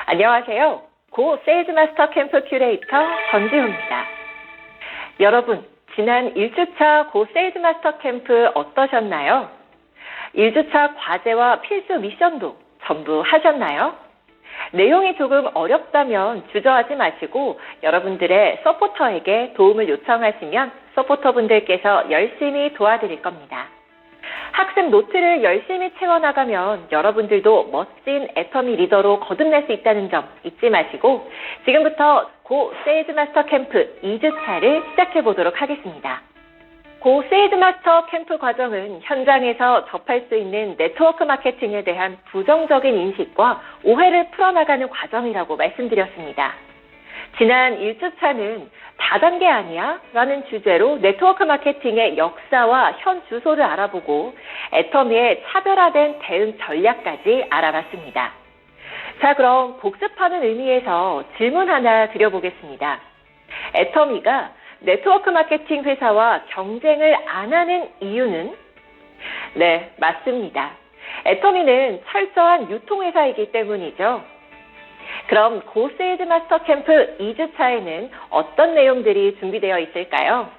안녕하세요. 고 세일즈마스터 캠프 큐레이터 전지훈입니다. 여러분, 지난 1주차 고 세일즈마스터 캠프 어떠셨나요? 1주차 과제와 필수 미션도 전부 하셨나요? 내용이 조금 어렵다면 주저하지 마시고 여러분들의 서포터에게 도움을 요청하시면 서포터분들께서 열심히 도와드릴 겁니다. 학습 노트를 열심히 채워나가면 여러분들도 멋진 애터미 리더로 거듭날 수 있다는 점 잊지 마시고 지금부터 고 세일즈마스터 캠프 2주차를 시작해 보도록 하겠습니다. 고 세일즈마스터 캠프 과정은 현장에서 접할 수 있는 네트워크 마케팅에 대한 부정적인 인식과 오해를 풀어나가는 과정이라고 말씀드렸습니다. 지난 1주차는 다단계 아니야? 라는 주제로 네트워크 마케팅의 역사와 현 주소를 알아보고 애터미의 차별화된 대응 전략까지 알아봤습니다. 자, 그럼 복습하는 의미에서 질문 하나 드려보겠습니다. 애터미가 네트워크 마케팅 회사와 경쟁을 안 하는 이유는? 네, 맞습니다. 애터미는 철저한 유통회사이기 때문이죠. 그럼 고 세일즈마스터 캠프 2주차에는 어떤 내용들이 준비되어 있을까요?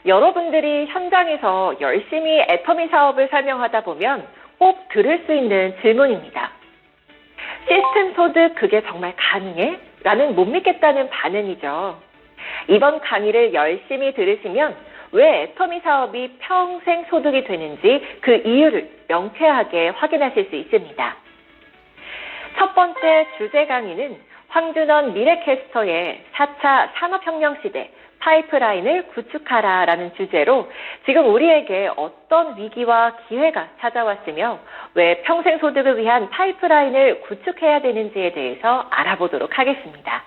여러분들이 현장에서 열심히 애터미 사업을 설명하다 보면 꼭 들을 수 있는 질문입니다. 시스템 소득 그게 정말 가능해? 라는 못 믿겠다는 반응이죠. 이번 강의를 열심히 들으시면 왜 애터미 사업이 평생 소득이 되는지 그 이유를 명쾌하게 확인하실 수 있습니다. 첫 번째 주제 강의는 황준원 미래캐스터의 4차 산업혁명 시대 파이프라인을 구축하라 라는 주제로 지금 우리에게 어떤 위기와 기회가 찾아왔으며 왜 평생 소득을 위한 파이프라인을 구축해야 되는지에 대해서 알아보도록 하겠습니다.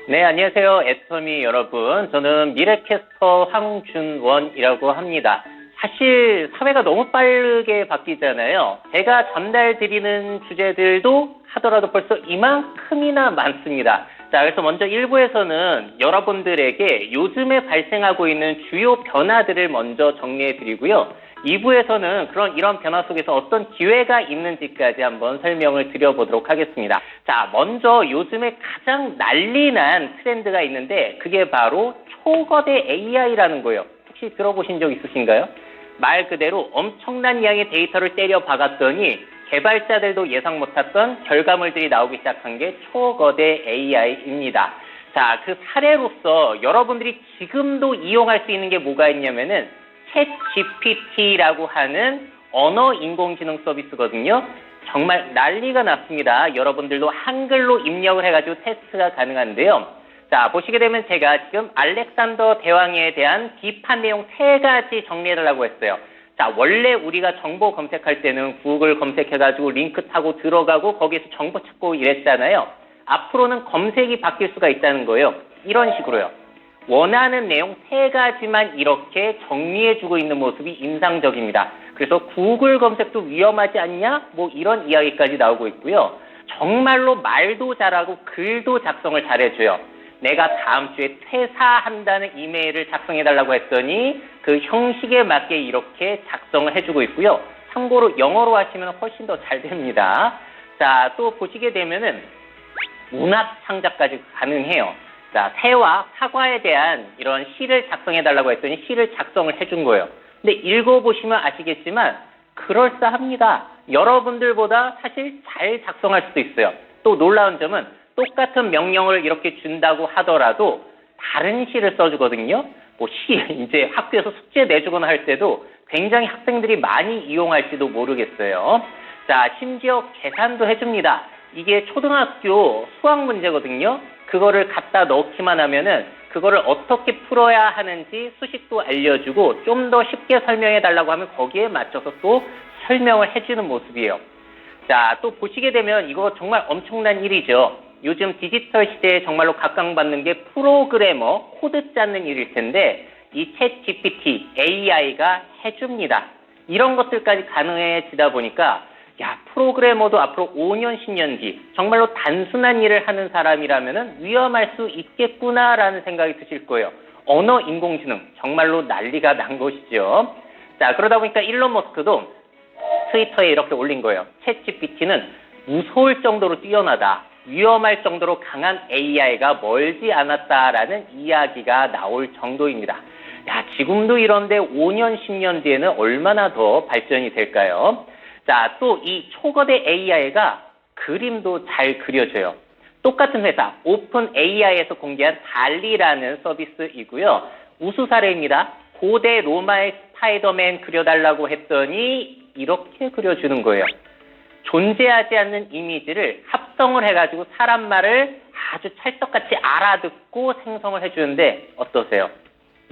네, 안녕하세요. 애터미 여러분. 저는 미래캐스터 황준원이라고 합니다. 사실 사회가 너무 빠르게 바뀌잖아요. 제가 전달드리는 주제들도 하더라도 벌써 이만큼이나 많습니다. 자, 그래서 먼저 1부에서는 여러분들에게 요즘에 발생하고 있는 주요 변화들을 먼저 정리해드리고요. 2부에서는 이런 변화 속에서 어떤 기회가 있는지까지 한번 설명을 드려보도록 하겠습니다. 자, 먼저 요즘에 가장 난리난 트렌드가 있는데 그게 바로 초거대 AI라는 거예요. 혹시 들어보신 적 있으신가요? 말 그대로 엄청난 양의 데이터를 때려 박았더니 개발자들도 예상 못했던 결과물들이 나오기 시작한 게 초거대 AI입니다. 자, 그 사례로서 여러분들이 지금도 이용할 수 있는 게 뭐가 있냐면은 챗 GPT라고 하는 언어 인공지능 서비스거든요. 정말 난리가 났습니다. 여러분들도 한글로 입력을 해가지고 테스트가 가능한데요. 자, 보시게 되면 제가 지금 알렉산더 대왕에 대한 비판 내용 3가지 정리해달라고 했어요. 자, 원래 우리가 정보 검색할 때는 구글 검색해가지고 링크 타고 들어가고 거기에서 정보 찾고 이랬잖아요. 앞으로는 검색이 바뀔 수가 있다는 거예요. 이런 식으로요. 원하는 내용 3가지만 이렇게 정리해주고 있는 모습이 인상적입니다. 그래서 구글 검색도 위험하지 않냐? 뭐 이런 이야기까지 나오고 있고요. 정말로 말도 잘하고 글도 작성을 잘해줘요. 내가 다음 주에 퇴사한다는 이메일을 작성해달라고 했더니 그 형식에 맞게 이렇게 작성을 해주고 있고요. 참고로 영어로 하시면 훨씬 더 잘 됩니다. 자, 또 보시게 되면은 문학 창작까지 가능해요. 자, 새와 사과에 대한 이런 시를 작성해달라고 했더니 시를 작성을 해준 거예요. 근데 읽어보시면 아시겠지만 그럴싸합니다. 여러분들보다 사실 잘 작성할 수도 있어요. 또 놀라운 점은 똑같은 명령을 이렇게 준다고 하더라도 다른 시를 써주거든요. 뭐 이제 학교에서 숙제 내주거나 할 때도 굉장히 학생들이 많이 이용할지도 모르겠어요. 자, 심지어 계산도 해줍니다. 이게 초등학교 수학 문제거든요. 그거를 갖다 넣기만 하면은 그거를 어떻게 풀어야 하는지 수식도 알려주고 좀 더 쉽게 설명해 달라고 하면 거기에 맞춰서 또 설명을 해주는 모습이에요. 자, 또 보시게 되면 이거 정말 엄청난 일이죠. 요즘 디지털 시대에 정말로 각광받는 게 프로그래머, 코드 짜는 일일 텐데 이 챗 GPT, AI가 해줍니다. 이런 것들까지 가능해지다 보니까 야, 프로그래머도 앞으로 5년, 10년 뒤 정말로 단순한 일을 하는 사람이라면 위험할 수 있겠구나라는 생각이 드실 거예요. 언어 인공지능 정말로 난리가 난 것이죠. 자, 그러다 보니까 일론 머스크도 트위터에 이렇게 올린 거예요. 챗GPT는 무서울 정도로 뛰어나다, 위험할 정도로 강한 AI가 멀지 않았다라는 이야기가 나올 정도입니다. 야, 지금도 이런데 5년, 10년 뒤에는 얼마나 더 발전이 될까요? 자, 또 이 초거대 AI가 그림도 잘 그려져요. 똑같은 회사 오픈 AI에서 공개한 달리라는 서비스이고요. 우수 사례입니다. 고대 로마의 스파이더맨 그려달라고 했더니 이렇게 그려주는 거예요. 존재하지 않는 이미지를 합성을 해가지고 사람 말을 아주 찰떡같이 알아듣고 생성을 해주는데 어떠세요?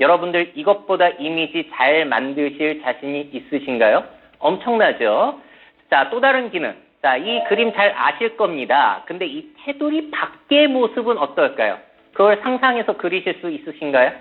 여러분들 이것보다 이미지 잘 만드실 자신이 있으신가요? 엄청나죠? 자, 또 다른 기능. 자, 이 그림 잘 아실 겁니다. 근데 이 테두리 밖의 모습은 어떨까요? 그걸 상상해서 그리실 수 있으신가요?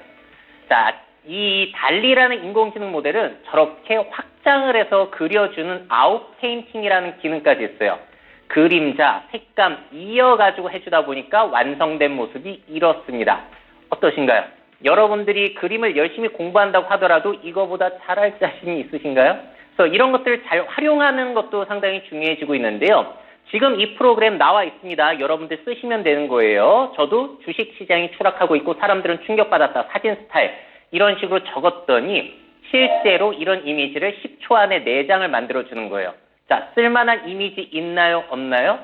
자, 이 달리라는 인공지능 모델은 저렇게 확장을 해서 그려주는 아웃 페인팅이라는 기능까지 있어요. 그림자, 색감 이어가지고 해주다 보니까 완성된 모습이 이렇습니다. 어떠신가요? 여러분들이 그림을 열심히 공부한다고 하더라도 이거보다 잘할 자신이 있으신가요? 그래서 이런 것들을 잘 활용하는 것도 상당히 중요해지고 있는데요. 지금 이 프로그램 나와 있습니다. 여러분들 쓰시면 되는 거예요. 저도 주식시장이 추락하고 있고 사람들은 충격받았다. 사진 스타일. 이런 식으로 적었더니 실제로 이런 이미지를 10초 안에 4장을 만들어주는 거예요. 자, 쓸만한 이미지 있나요? 없나요?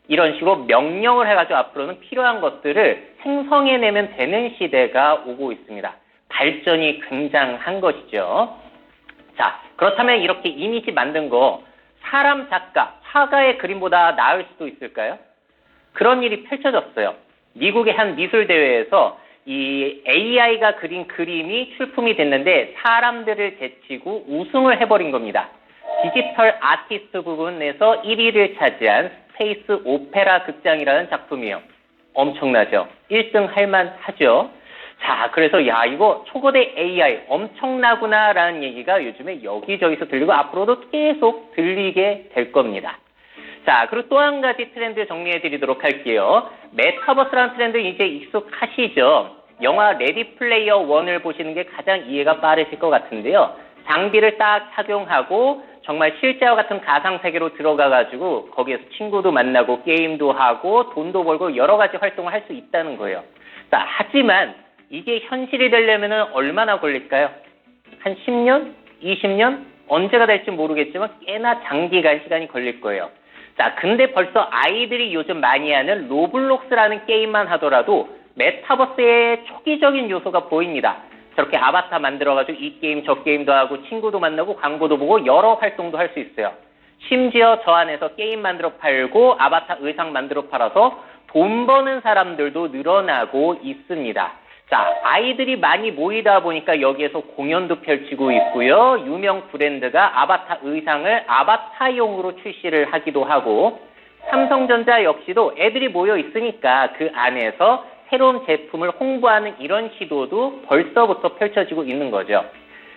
이런 식으로 명령을 해가지고 앞으로는 필요한 것들을 생성해내면 되는 시대가 오고 있습니다. 발전이 굉장한 것이죠. 자, 그렇다면 이렇게 이미지 만든 거 사람 작가, 화가의 그림보다 나을 수도 있을까요? 그런 일이 펼쳐졌어요. 미국의 한 미술대회에서 이 AI가 그린 그림이 출품이 됐는데 사람들을 제치고 우승을 해버린 겁니다. 디지털 아티스트 부분에서 1위를 차지한 스페이스 오페라 극장이라는 작품이에요. 엄청나죠? 1등 할만하죠? 자, 그래서 야, 이거 초거대 AI 엄청나구나라는 얘기가 요즘에 여기저기서 들리고 앞으로도 계속 들리게 될 겁니다. 자, 그리고 또 한 가지 트렌드 정리해 드리도록 할게요. 메타버스라는 트렌드 이제 익숙하시죠? 영화 레디 플레이어 1을 보시는 게 가장 이해가 빠르실 것 같은데요. 장비를 딱 착용하고 정말 실제와 같은 가상세계로 들어가가지고 거기에서 친구도 만나고 게임도 하고 돈도 벌고 여러 가지 활동을 할 수 있다는 거예요. 자, 하지만 이게 현실이 되려면 얼마나 걸릴까요? 한 10년? 20년? 언제가 될지 모르겠지만 꽤나 장기간 시간이 걸릴 거예요. 자, 근데 벌써 아이들이 요즘 많이 하는 로블록스라는 게임만 하더라도 메타버스의 초기적인 요소가 보입니다. 저렇게 아바타 만들어가지고 이 게임 저 게임도 하고 친구도 만나고 광고도 보고 여러 활동도 할 수 있어요. 심지어 저 안에서 게임 만들어 팔고 아바타 의상 만들어 팔아서 돈 버는 사람들도 늘어나고 있습니다. 자, 아이들이 많이 모이다 보니까 여기에서 공연도 펼치고 있고요. 유명 브랜드가 아바타 의상을 아바타용으로 출시를 하기도 하고 삼성전자 역시도 애들이 모여 있으니까 그 안에서 새로운 제품을 홍보하는 이런 시도도 벌써부터 펼쳐지고 있는 거죠.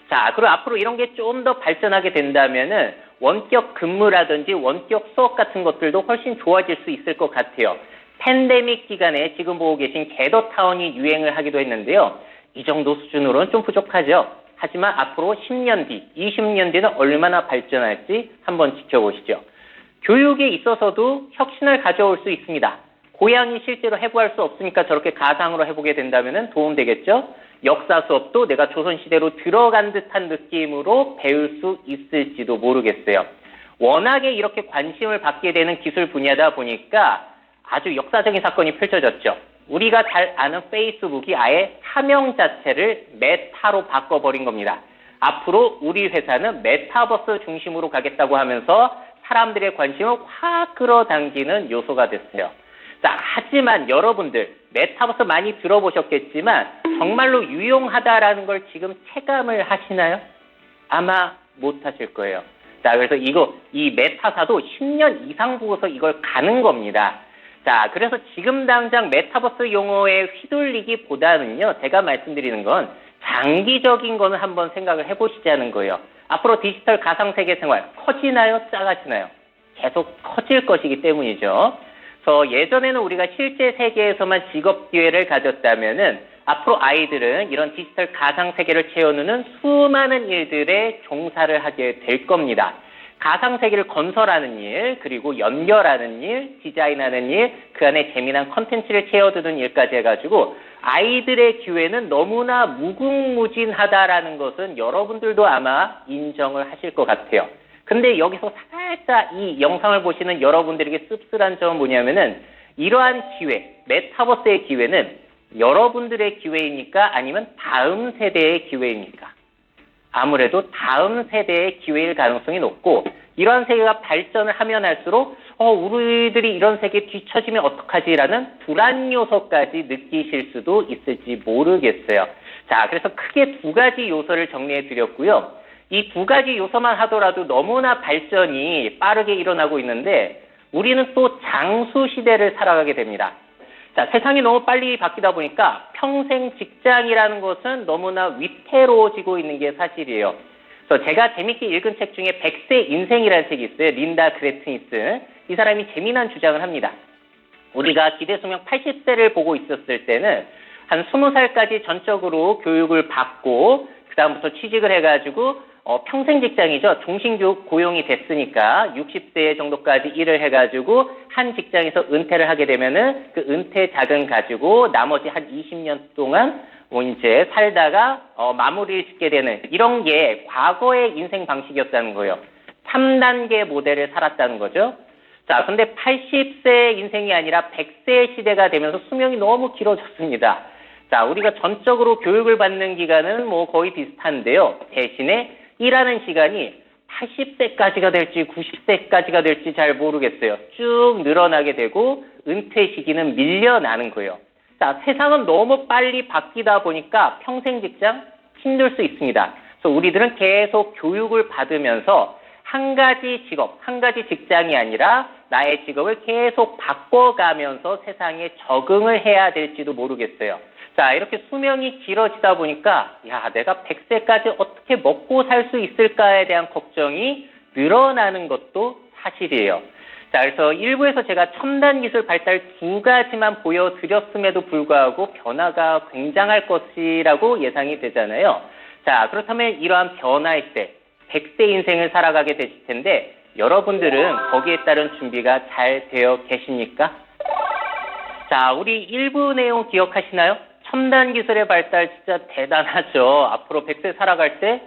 자, 그리고 앞으로 이런 게 좀 더 발전하게 된다면은 원격 근무라든지 원격 수업 같은 것들도 훨씬 좋아질 수 있을 것 같아요. 팬데믹 기간에 지금 보고 계신 겟더타운이 유행을 하기도 했는데요. 이 정도 수준으로는 좀 부족하죠. 하지만 앞으로 10년 뒤, 20년 뒤는 얼마나 발전할지 한번 지켜보시죠. 교육에 있어서도 혁신을 가져올 수 있습니다. 고양이 실제로 해부할 수 없으니까 저렇게 가상으로 해보게 된다면 도움되겠죠? 역사 수업도 내가 조선시대로 들어간 듯한 느낌으로 배울 수 있을지도 모르겠어요. 워낙에 이렇게 관심을 받게 되는 기술 분야다 보니까 아주 역사적인 사건이 펼쳐졌죠. 우리가 잘 아는 페이스북이 아예 사명 자체를 메타로 바꿔버린 겁니다. 앞으로 우리 회사는 메타버스 중심으로 가겠다고 하면서 사람들의 관심을 확 끌어당기는 요소가 됐어요. 자, 하지만 여러분들 메타버스 많이 들어보셨겠지만 정말로 유용하다라는 걸 지금 체감을 하시나요? 아마 못 하실 거예요. 자, 그래서 이 메타사도 10년 이상 보고서 이걸 가는 겁니다. 자, 그래서 지금 당장 메타버스 용어에 휘둘리기보다는요, 제가 말씀드리는 건 장기적인 거는 한번 생각을 해보시자는 거예요. 앞으로 디지털 가상세계 생활 커지나요? 작아지나요? 계속 커질 것이기 때문이죠. 그래서 예전에는 우리가 실제 세계에서만 직업 기회를 가졌다면은 앞으로 아이들은 이런 디지털 가상 세계를 채워누는 수많은 일들에 종사를 하게 될 겁니다. 가상 세계를 건설하는 일, 그리고 연결하는 일, 디자인하는 일, 그 안에 재미난 컨텐츠를 채워두는 일까지 해가지고 아이들의 기회는 너무나 무궁무진하다라는 것은 여러분들도 아마 인정을 하실 것 같아요. 근데 여기서 살짝 이 영상을 보시는 여러분들에게 씁쓸한 점은 뭐냐면은 이러한 기회, 메타버스의 기회는 여러분들의 기회입니까? 아니면 다음 세대의 기회입니까? 아무래도 다음 세대의 기회일 가능성이 높고 이러한 세계가 발전을 하면 할수록 우리들이 이런 세계에 뒤처지면 어떡하지라는 불안 요소까지 느끼실 수도 있을지 모르겠어요. 자, 그래서 크게 두 가지 요소를 정리해 드렸고요. 이 두 가지 요소만 하더라도 너무나 발전이 빠르게 일어나고 있는데 우리는 또 장수 시대를 살아가게 됩니다. 자, 세상이 너무 빨리 바뀌다 보니까 평생 직장이라는 것은 너무나 위태로워지고 있는 게 사실이에요. 그래서 제가 재밌게 읽은 책 중에 100세 인생이라는 책이 있어요. 린다 그레트니스. 이 사람이 재미난 주장을 합니다. 우리가 기대수명 80세를 보고 있었을 때는 한 20살까지 전적으로 교육을 받고 그다음부터 취직을 해가지고 평생 직장이죠. 종신교육 고용이 됐으니까 60세 정도까지 일을 해가지고 한 직장에서 은퇴를 하게 되면은 그 은퇴 자금 가지고 나머지 한 20년 동안 이제 살다가 마무리를 짓게 되는 이런 게 과거의 인생 방식이었다는 거예요. 3단계 모델을 살았다는 거죠. 자, 근데 80세 인생이 아니라 100세 시대가 되면서 수명이 너무 길어졌습니다. 자, 우리가 전적으로 교육을 받는 기간은 뭐 거의 비슷한데요. 대신에 일하는 시간이 80세까지가 될지 90세까지가 될지 잘 모르겠어요. 쭉 늘어나게 되고 은퇴 시기는 밀려나는 거예요. 자, 세상은 너무 빨리 바뀌다 보니까 평생 직장 힘들 수 있습니다. 그래서 우리들은 계속 교육을 받으면서 한 가지 직업, 한 가지 직장이 아니라 나의 직업을 계속 바꿔가면서 세상에 적응을 해야 될지도 모르겠어요. 자, 이렇게 수명이 길어지다 보니까 내가 100세까지 어떻게 먹고 살 수 있을까에 대한 걱정이 늘어나는 것도 사실이에요. 자, 그래서 일부에서 제가 첨단 기술 발달 두 가지만 보여드렸음에도 불구하고 변화가 굉장할 것이라고 예상이 되잖아요. 자, 그렇다면 이러한 변화의 때 100세 인생을 살아가게 되실 텐데 여러분들은 거기에 따른 준비가 잘 되어 계십니까? 자, 우리 일부 내용 기억하시나요? 첨단 기술의 발달 진짜 대단하죠. 앞으로 100세 살아갈 때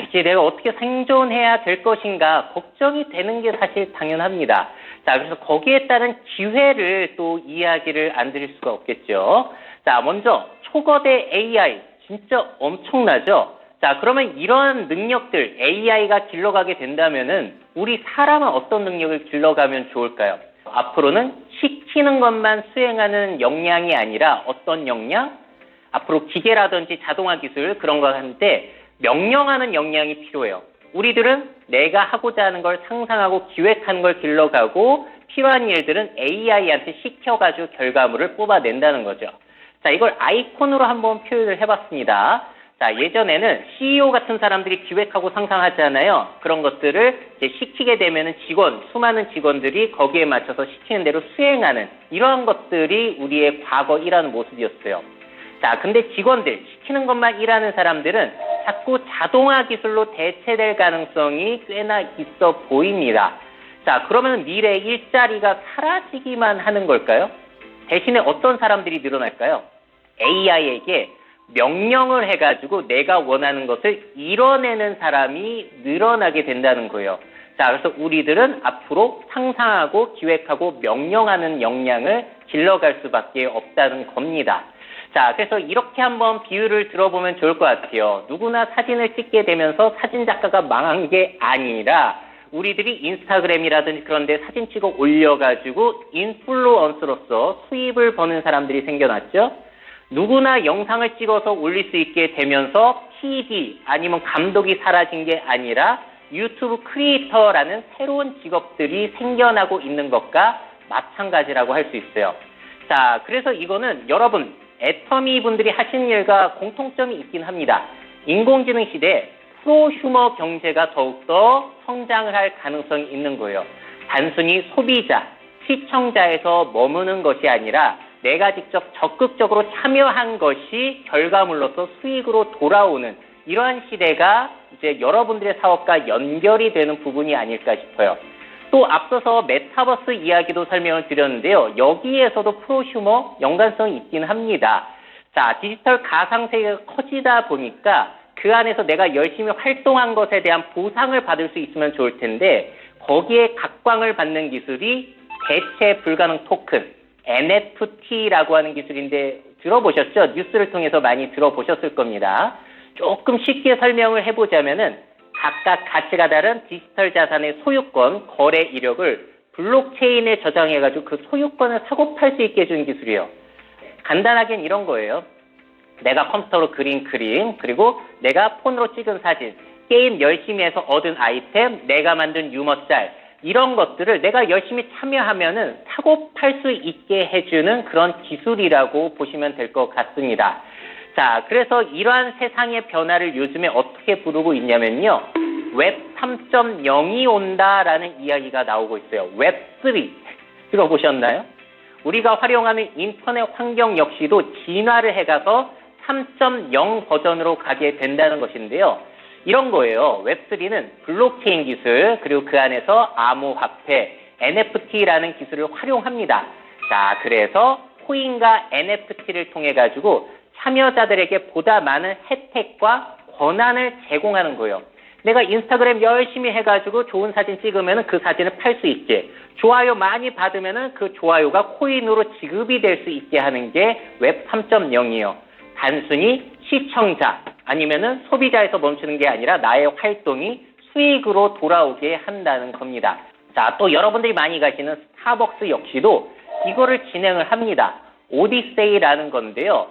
이제 내가 어떻게 생존해야 될 것인가 걱정이 되는 게 사실 당연합니다. 자, 그래서 거기에 따른 기회를 또 이야기를 안 드릴 수가 없겠죠. 자, 먼저 초거대 AI 진짜 엄청나죠. 자, 그러면 이러한 능력들 AI가 길러가게 된다면은 우리 사람은 어떤 능력을 길러가면 좋을까요? 앞으로는 시키는 것만 수행하는 역량이 아니라 어떤 역량? 앞으로 기계라든지 자동화 기술 그런 거 하는데 명령하는 역량이 필요해요. 우리들은 내가 하고자 하는 걸 상상하고 기획하는 걸 길러가고 필요한 일들은 AI한테 시켜가지고 결과물을 뽑아낸다는 거죠. 자, 이걸 아이콘으로 한번 표현을 해봤습니다. 자, 예전에는 CEO 같은 사람들이 기획하고 상상하잖아요. 그런 것들을 이제 시키게 되면은 수많은 직원들이 거기에 맞춰서 시키는 대로 수행하는 이러한 것들이 우리의 과거 일하는 모습이었어요. 자, 근데 직원들, 시키는 것만 일하는 사람들은 자꾸 자동화 기술로 대체될 가능성이 꽤나 있어 보입니다. 자, 그러면 미래의 일자리가 사라지기만 하는 걸까요? 대신에 어떤 사람들이 늘어날까요? AI에게 명령을 해가지고 내가 원하는 것을 이뤄내는 사람이 늘어나게 된다는 거예요. 자, 그래서 우리들은 앞으로 상상하고 기획하고 명령하는 역량을 길러갈 수밖에 없다는 겁니다. 자, 그래서 이렇게 한번 비유를 들어보면 좋을 것 같아요. 누구나 사진을 찍게 되면서 사진작가가 망한 게 아니라 우리들이 인스타그램이라든지 그런 데 사진 찍어 올려가지고 인플루언서로서 수입을 버는 사람들이 생겨났죠. 누구나 영상을 찍어서 올릴 수 있게 되면서 PD 아니면 감독이 사라진 게 아니라 유튜브 크리에이터라는 새로운 직업들이 생겨나고 있는 것과 마찬가지라고 할 수 있어요. 자, 그래서 이거는 여러분 애터미 분들이 하시는 일과 공통점이 있긴 합니다. 인공지능 시대에 프로휴머 경제가 더욱더 성장을 할 가능성이 있는 거예요. 단순히 소비자, 시청자에서 머무는 것이 아니라 내가 직접 적극적으로 참여한 것이 결과물로서 수익으로 돌아오는 이러한 시대가 이제 여러분들의 사업과 연결이 되는 부분이 아닐까 싶어요. 또 앞서서 메타버스 이야기도 설명을 드렸는데요. 여기에서도 프로슈머 연관성이 있긴 합니다. 자, 디지털 가상세계가 커지다 보니까 그 안에서 내가 열심히 활동한 것에 대한 보상을 받을 수 있으면 좋을 텐데 거기에 각광을 받는 기술이 대체 불가능 토큰, NFT라고 하는 기술인데 들어보셨죠? 뉴스를 통해서 많이 들어보셨을 겁니다. 조금 쉽게 설명을 해보자면은 각각 가치가 다른 디지털 자산의 소유권, 거래 이력을 블록체인에 저장해가지고 그 소유권을 사고 팔 수 있게 해주는 기술이에요. 간단하게는 이런 거예요. 내가 컴퓨터로 그린 그림, 그리고 내가 폰으로 찍은 사진, 게임 열심히 해서 얻은 아이템, 내가 만든 유머 짤, 이런 것들을 내가 열심히 참여하면은 사고 팔 수 있게 해주는 그런 기술이라고 보시면 될 것 같습니다. 자, 그래서 이러한 세상의 변화를 요즘에 어떻게 부르고 있냐면요. 웹 3.0이 온다라는 이야기가 나오고 있어요. 웹 3. 들어보셨나요? 우리가 활용하는 인터넷 환경 역시도 진화를 해가서 3.0 버전으로 가게 된다는 것인데요. 이런 거예요. 웹3는 블록체인 기술, 그리고 그 안에서 암호화폐, NFT라는 기술을 활용합니다. 자, 그래서 코인과 NFT를 통해 가지고 참여자들에게 보다 많은 혜택과 권한을 제공하는 거예요. 내가 인스타그램 열심히 해가지고 좋은 사진 찍으면 그 사진을 팔 수 있게, 좋아요 많이 받으면 그 좋아요가 코인으로 지급이 될 수 있게 하는 게 웹 3.0이에요. 단순히 시청자 아니면은 소비자에서 멈추는 게 아니라 나의 활동이 수익으로 돌아오게 한다는 겁니다. 자, 또 여러분들이 많이 가시는 스타벅스 역시도 이거를 진행을 합니다. 오디세이라는 건데요.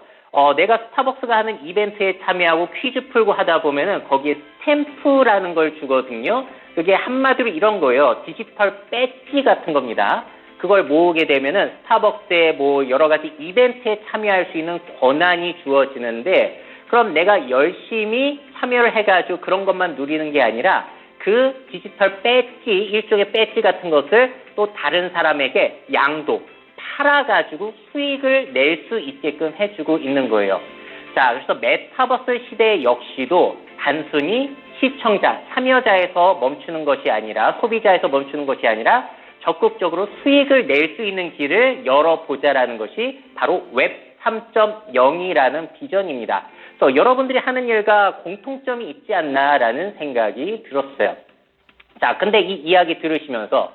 내가 스타벅스가 하는 이벤트에 참여하고 퀴즈 풀고 하다 보면은 거기에 스탬프라는 걸 주거든요. 그게 한마디로 이런 거예요. 디지털 배지 같은 겁니다. 그걸 모으게 되면은 스타벅스의 뭐 여러 가지 이벤트에 참여할 수 있는 권한이 주어지는데, 그럼 내가 열심히 참여를 해가지고 그런 것만 누리는 게 아니라 그 디지털 배지, 일종의 배지 같은 것을 또 다른 사람에게 양도, 팔아가지고 수익을 낼 수 있게끔 해주고 있는 거예요. 자, 그래서 메타버스 시대 역시도 단순히 시청자, 참여자에서 멈추는 것이 아니라, 소비자에서 멈추는 것이 아니라 적극적으로 수익을 낼 수 있는 길을 열어보자라는 것이 바로 웹 3.0이라는 비전입니다. 그래서 여러분들이 하는 일과 공통점이 있지 않나라는 생각이 들었어요. 자, 근데 이 이야기 들으시면서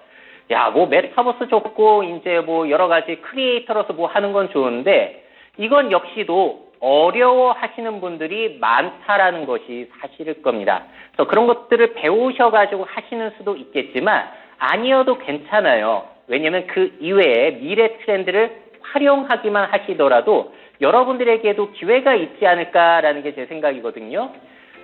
야, 뭐 메타버스 좋고 이제 뭐 여러 가지 크리에이터로서 뭐 하는 건 좋은데 이건 역시도 어려워 하시는 분들이 많다라는 것이 사실일 겁니다. 그래서 그런 것들을 배우셔가지고 하시는 수도 있겠지만 아니어도 괜찮아요. 왜냐하면 그 이외에 미래 트렌드를 활용하기만 하시더라도 여러분들에게도 기회가 있지 않을까라는 게 제 생각이거든요.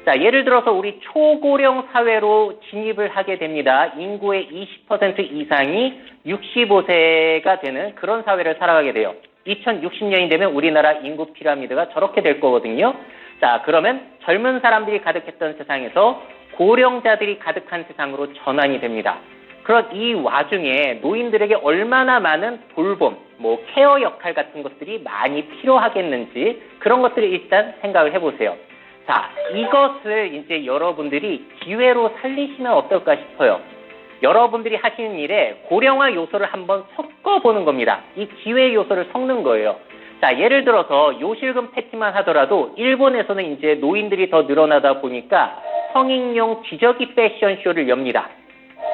자, 예를 들어서 우리 초고령 사회로 진입을 하게 됩니다. 인구의 20% 이상이 65세가 되는 그런 사회를 살아가게 돼요. 2060년이 되면 우리나라 인구 피라미드가 저렇게 될 거거든요. 자, 그러면 젊은 사람들이 가득했던 세상에서 고령자들이 가득한 세상으로 전환이 됩니다. 그런 이 와중에 노인들에게 얼마나 많은 돌봄, 뭐 케어 역할 같은 것들이 많이 필요하겠는지 그런 것들을 일단 생각을 해보세요. 자, 이것을 이제 여러분들이 기회로 살리시면 어떨까 싶어요. 여러분들이 하시는 일에 고령화 요소를 한번 섞어보는 겁니다. 이 기회 요소를 섞는 거예요. 자, 예를 들어서 요실금 패치만 하더라도 일본에서는 이제 노인들이 더 늘어나다 보니까 성인용 기저귀 패션쇼를 엽니다.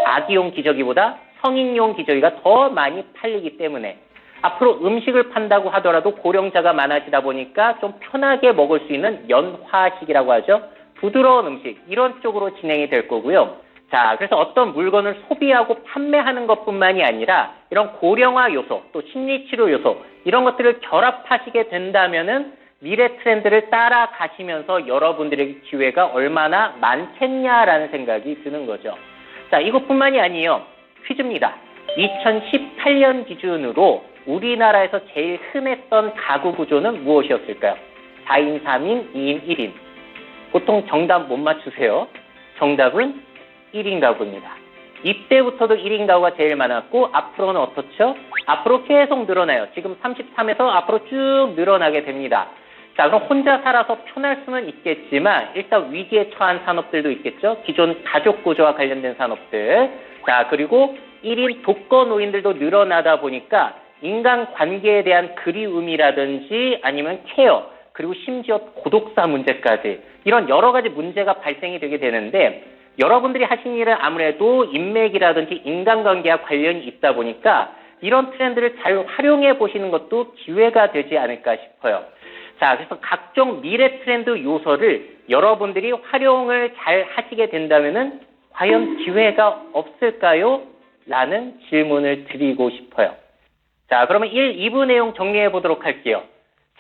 아기용 기저귀보다 성인용 기저귀가 더 많이 팔리기 때문에 앞으로 음식을 판다고 하더라도 고령자가 많아지다 보니까 좀 편하게 먹을 수 있는 연화식이라고 하죠. 부드러운 음식, 이런 쪽으로 진행이 될 거고요. 자, 그래서 어떤 물건을 소비하고 판매하는 것뿐만이 아니라 이런 고령화 요소, 또 심리치료 요소, 이런 것들을 결합하시게 된다면은 미래 트렌드를 따라가시면서 여러분들에게 기회가 얼마나 많겠냐라는 생각이 드는 거죠. 자, 이것뿐만이 아니에요. 퀴즈입니다. 2018년 기준으로 우리나라에서 제일 흔했던 가구 구조는 무엇이었을까요? 4인, 3인, 2인, 1인. 보통 정답 못 맞추세요. 정답은 1인 가구입니다. 이때부터도 1인 가구가 제일 많았고 앞으로는 어떻죠? 앞으로 계속 늘어나요. 지금 33에서 앞으로 쭉 늘어나게 됩니다. 자, 그럼 혼자 살아서 편할 수는 있겠지만 일단 위기에 처한 산업들도 있겠죠. 기존 가족 구조와 관련된 산업들. 자, 그리고 1인 독거노인들도 늘어나다 보니까 인간관계에 대한 그리움이라든지 아니면 케어, 그리고 심지어 고독사 문제까지 이런 여러 가지 문제가 발생이 되게 되는데 여러분들이 하신 일은 아무래도 인맥이라든지 인간관계와 관련이 있다 보니까 이런 트렌드를 잘 활용해 보시는 것도 기회가 되지 않을까 싶어요. 자, 그래서 각종 미래 트렌드 요소를 여러분들이 활용을 잘 하시게 된다면은 과연 기회가 없을까요? 라는 질문을 드리고 싶어요. 자, 그러면 1, 2부 내용 정리해 보도록 할게요.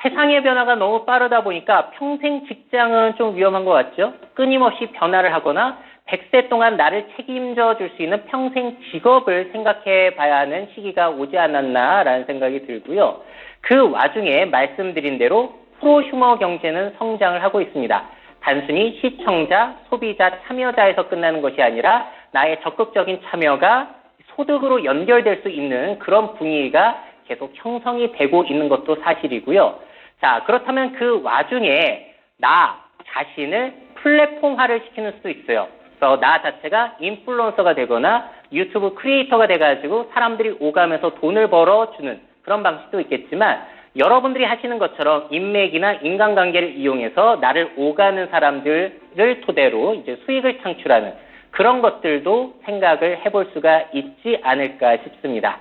세상의 변화가 너무 빠르다 보니까 평생 직장은 좀 위험한 것 같죠? 끊임없이 변화를 하거나 100세 동안 나를 책임져 줄 수 있는 평생 직업을 생각해 봐야 하는 시기가 오지 않았나라는 생각이 들고요. 그 와중에 말씀드린 대로 프로휴머 경제는 성장을 하고 있습니다. 단순히 시청자, 소비자, 참여자에서 끝나는 것이 아니라 나의 적극적인 참여가 소득으로 연결될 수 있는 그런 분위기가 계속 형성이 되고 있는 것도 사실이고요. 자, 그렇다면 그 와중에 나 자신을 플랫폼화를 시키는 수도 있어요. 그래서 나 자체가 인플루언서가 되거나 유튜브 크리에이터가 돼가지고 사람들이 오가면서 돈을 벌어주는 그런 방식도 있겠지만 여러분들이 하시는 것처럼 인맥이나 인간관계를 이용해서 나를 오가는 사람들을 토대로 이제 수익을 창출하는 그런 것들도 생각을 해볼 수가 있지 않을까 싶습니다.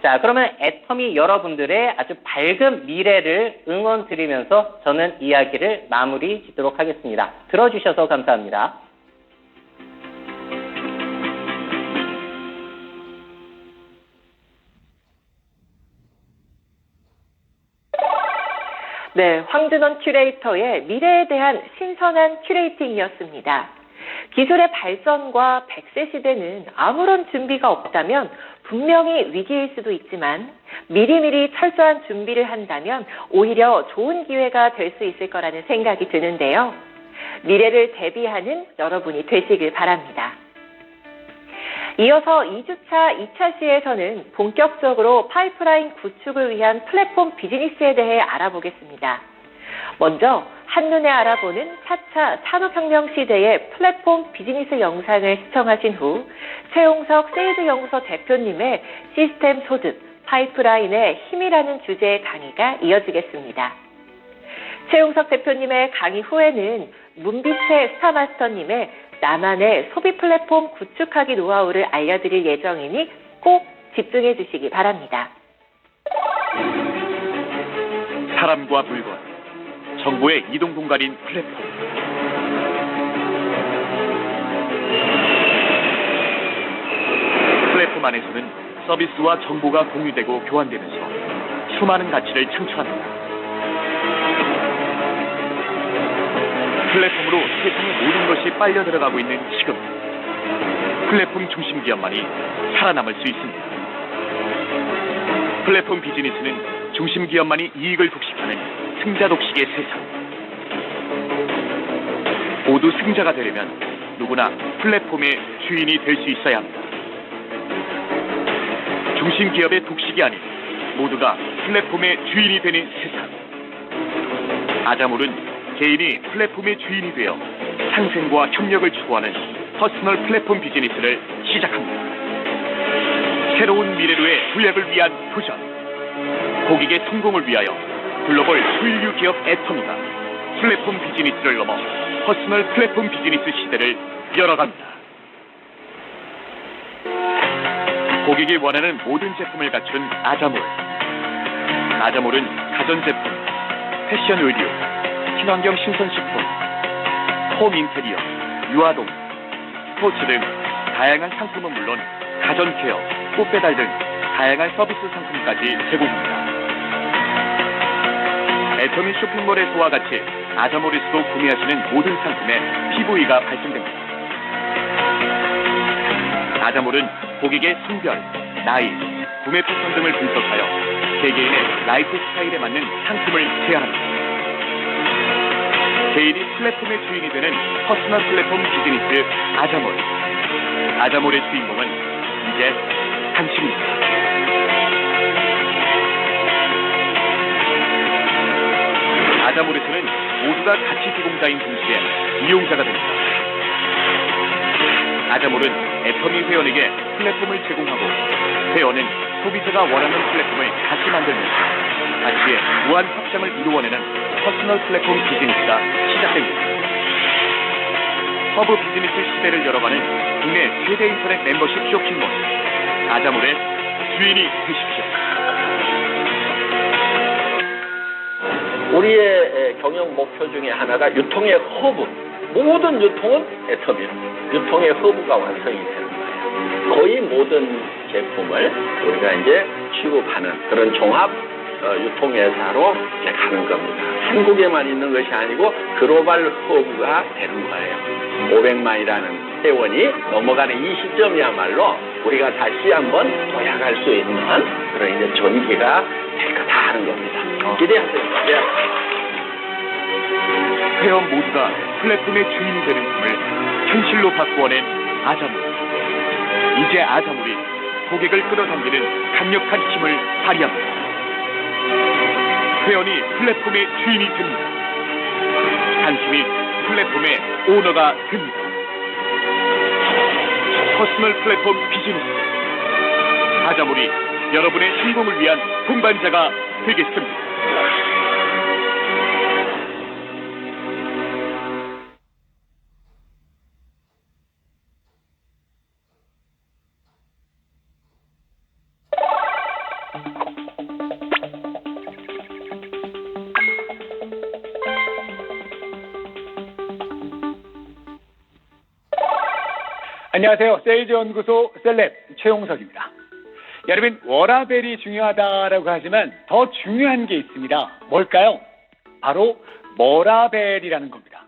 자, 그러면 애터미 여러분들의 아주 밝은 미래를 응원 드리면서 저는 이야기를 마무리 짓도록 하겠습니다. 들어주셔서 감사합니다. 네, 황준원 큐레이터의 미래에 대한 신선한 큐레이팅이었습니다. 기술의 발전과 100세 시대는 아무런 준비가 없다면 분명히 위기일 수도 있지만 미리미리 철저한 준비를 한다면 오히려 좋은 기회가 될 수 있을 거라는 생각이 드는데요. 미래를 대비하는 여러분이 되시길 바랍니다. 이어서 2주차 2차 시에서는 본격적으로 파이프라인 구축을 위한 플랫폼 비즈니스에 대해 알아보겠습니다. 먼저 한눈에 알아보는 4차 산업혁명 시대의 플랫폼 비즈니스 영상을 시청하신 후 최용석 세일즈연구소 대표님의 시스템 소득, 파이프라인의 힘이라는 주제의 강의가 이어지겠습니다. 최용석 대표님의 강의 후에는 문빛의 스타마스터님의 나만의 소비 플랫폼 구축하기 노하우를 알려드릴 예정이니 꼭 집중해 주시기 바랍니다. 사람과 물건, 정보의 이동 공간인 플랫폼. 플랫폼 안에서는 서비스와 정보가 공유되고 교환되면서 수많은 가치를 창출합니다. 플랫폼으로 세상의 모든 것이 빨려 들어가고 있는 지금, 플랫폼 중심 기업만이 살아남을 수 있습니다. 플랫폼 비즈니스는 중심 기업만이 이익을 독식하는 승자 독식의 세상. 모두 승자가 되려면 누구나 플랫폼의 주인이 될 수 있어야 합니다. 중심 기업의 독식이 아닌 모두가 플랫폼의 주인이 되는 세상. 아자몰은 개인이 플랫폼의 주인이 되어 상생과 협력을 추구하는 퍼스널 플랫폼 비즈니스를 시작합니다. 새로운 미래로의 도약을 위한 도전. 고객의 성공을 위하여 글로벌 수일류 기업 애터미가 플랫폼 비즈니스를 넘어 퍼스널 플랫폼 비즈니스 시대를 열어갑니다. 고객이 원하는 모든 제품을 갖춘 아자몰. 아자몰은 가전제품, 패션 의류, 친환경 신선식품, 홈 인테리어, 유아동, 스포츠 등 다양한 상품은 물론 가전케어, 꽃배달 등 다양한 서비스 상품까지 제공합니다. 애터미 쇼핑몰에서와 같이 아자몰에서도 구매하시는 모든 상품에 PV가 발생됩니다. 아자몰은 고객의 성별, 나이, 구매 패턴 등을 분석하여 개개인의 라이프 스타일에 맞는 상품을 제안합니다. 개인이 플랫폼의 주인이 되는 퍼스널 플랫폼 비즈니스 아자몰. 아자몰의 주인공은 이제 당신입니다. 아자몰에서는 모두가 가치 제공자인 동시에 이용자가 됩니다. 아자몰은 애터미 회원에게 플랫폼을 제공하고 회원은 소비자가 원하는 플랫폼을 같이 만들면서 가치의 무한 확장을 이루어내는 퍼스널 플랫폼 비즈니스가 시작됩니다. 허브 비즈니스 시대를 열어가는 국내 최대 인터넷 멤버십 쇼핑몰 아자몰의 주인이 되십시오. 우리의 경영 목표 중에 하나가 유통의 허브. 모든 유통은 애터미로 유통의 허브가 완성이 되는 거예요. 거의 모든 제품을 우리가 이제 취급하는 그런 종합 유통회사로 이제 가는 겁니다. 한국에만 있는 것이 아니고 글로벌 허브가 되는 거예요. 500만이라는 회원이 넘어가는 이 시점이야말로 우리가 다시 한번 도약할 수 있는 그런 이제 전기가 될 거다 하는 겁니다. 기대하세요. 회원 모두가 플랫폼의 주인이 되는 꿈을 현실로 바꾸어낸 아자몰. 이제 아자몰이 고객을 끌어당기는 강력한 힘을 발휘합니다. 회원이 플랫폼의 주인이 됩니다. 당신이 플랫폼의 오너가 됩니다. 퍼스널 플랫폼 비즈니스 아자몰이 여러분의 성공을 위한 동반자가 되겠습니다. 안녕하세요. 세일즈 연구소 셀럽 최용석입니다. 여러분, 워라밸이 중요하다라고 하지만 더 중요한 게 있습니다. 뭘까요? 바로 머라밸이라는 겁니다.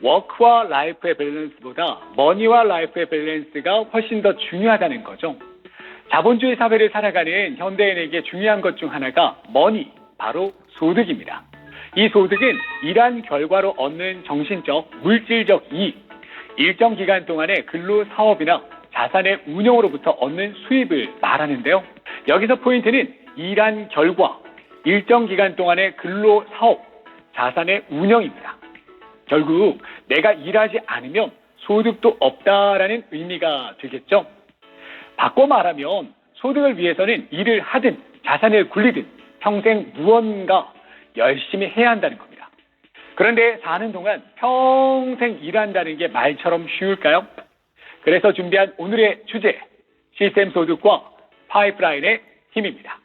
워크와 라이프의 밸런스보다 머니와 라이프의 밸런스가 훨씬 더 중요하다는 거죠. 자본주의 사회를 살아가는 현대인에게 중요한 것 중 하나가 머니, 바로 소득입니다. 이 소득은 일한 결과로 얻는 정신적, 물질적 이익, 일정 기간 동안의 근로 사업이나 자산의 운용으로부터 얻는 수입을 말하는데요. 여기서 포인트는 일한 결과, 일정 기간 동안의 근로 사업, 자산의 운영입니다. 결국 내가 일하지 않으면 소득도 없다라는 의미가 되겠죠. 바꿔 말하면 소득을 위해서는 일을 하든 자산을 굴리든 평생 무언가 열심히 해야 한다는 겁니다. 그런데 사는 동안 평생 일한다는 게 말처럼 쉬울까요? 그래서 준비한 오늘의 주제, 시스템 소득과 파이프라인의 힘입니다.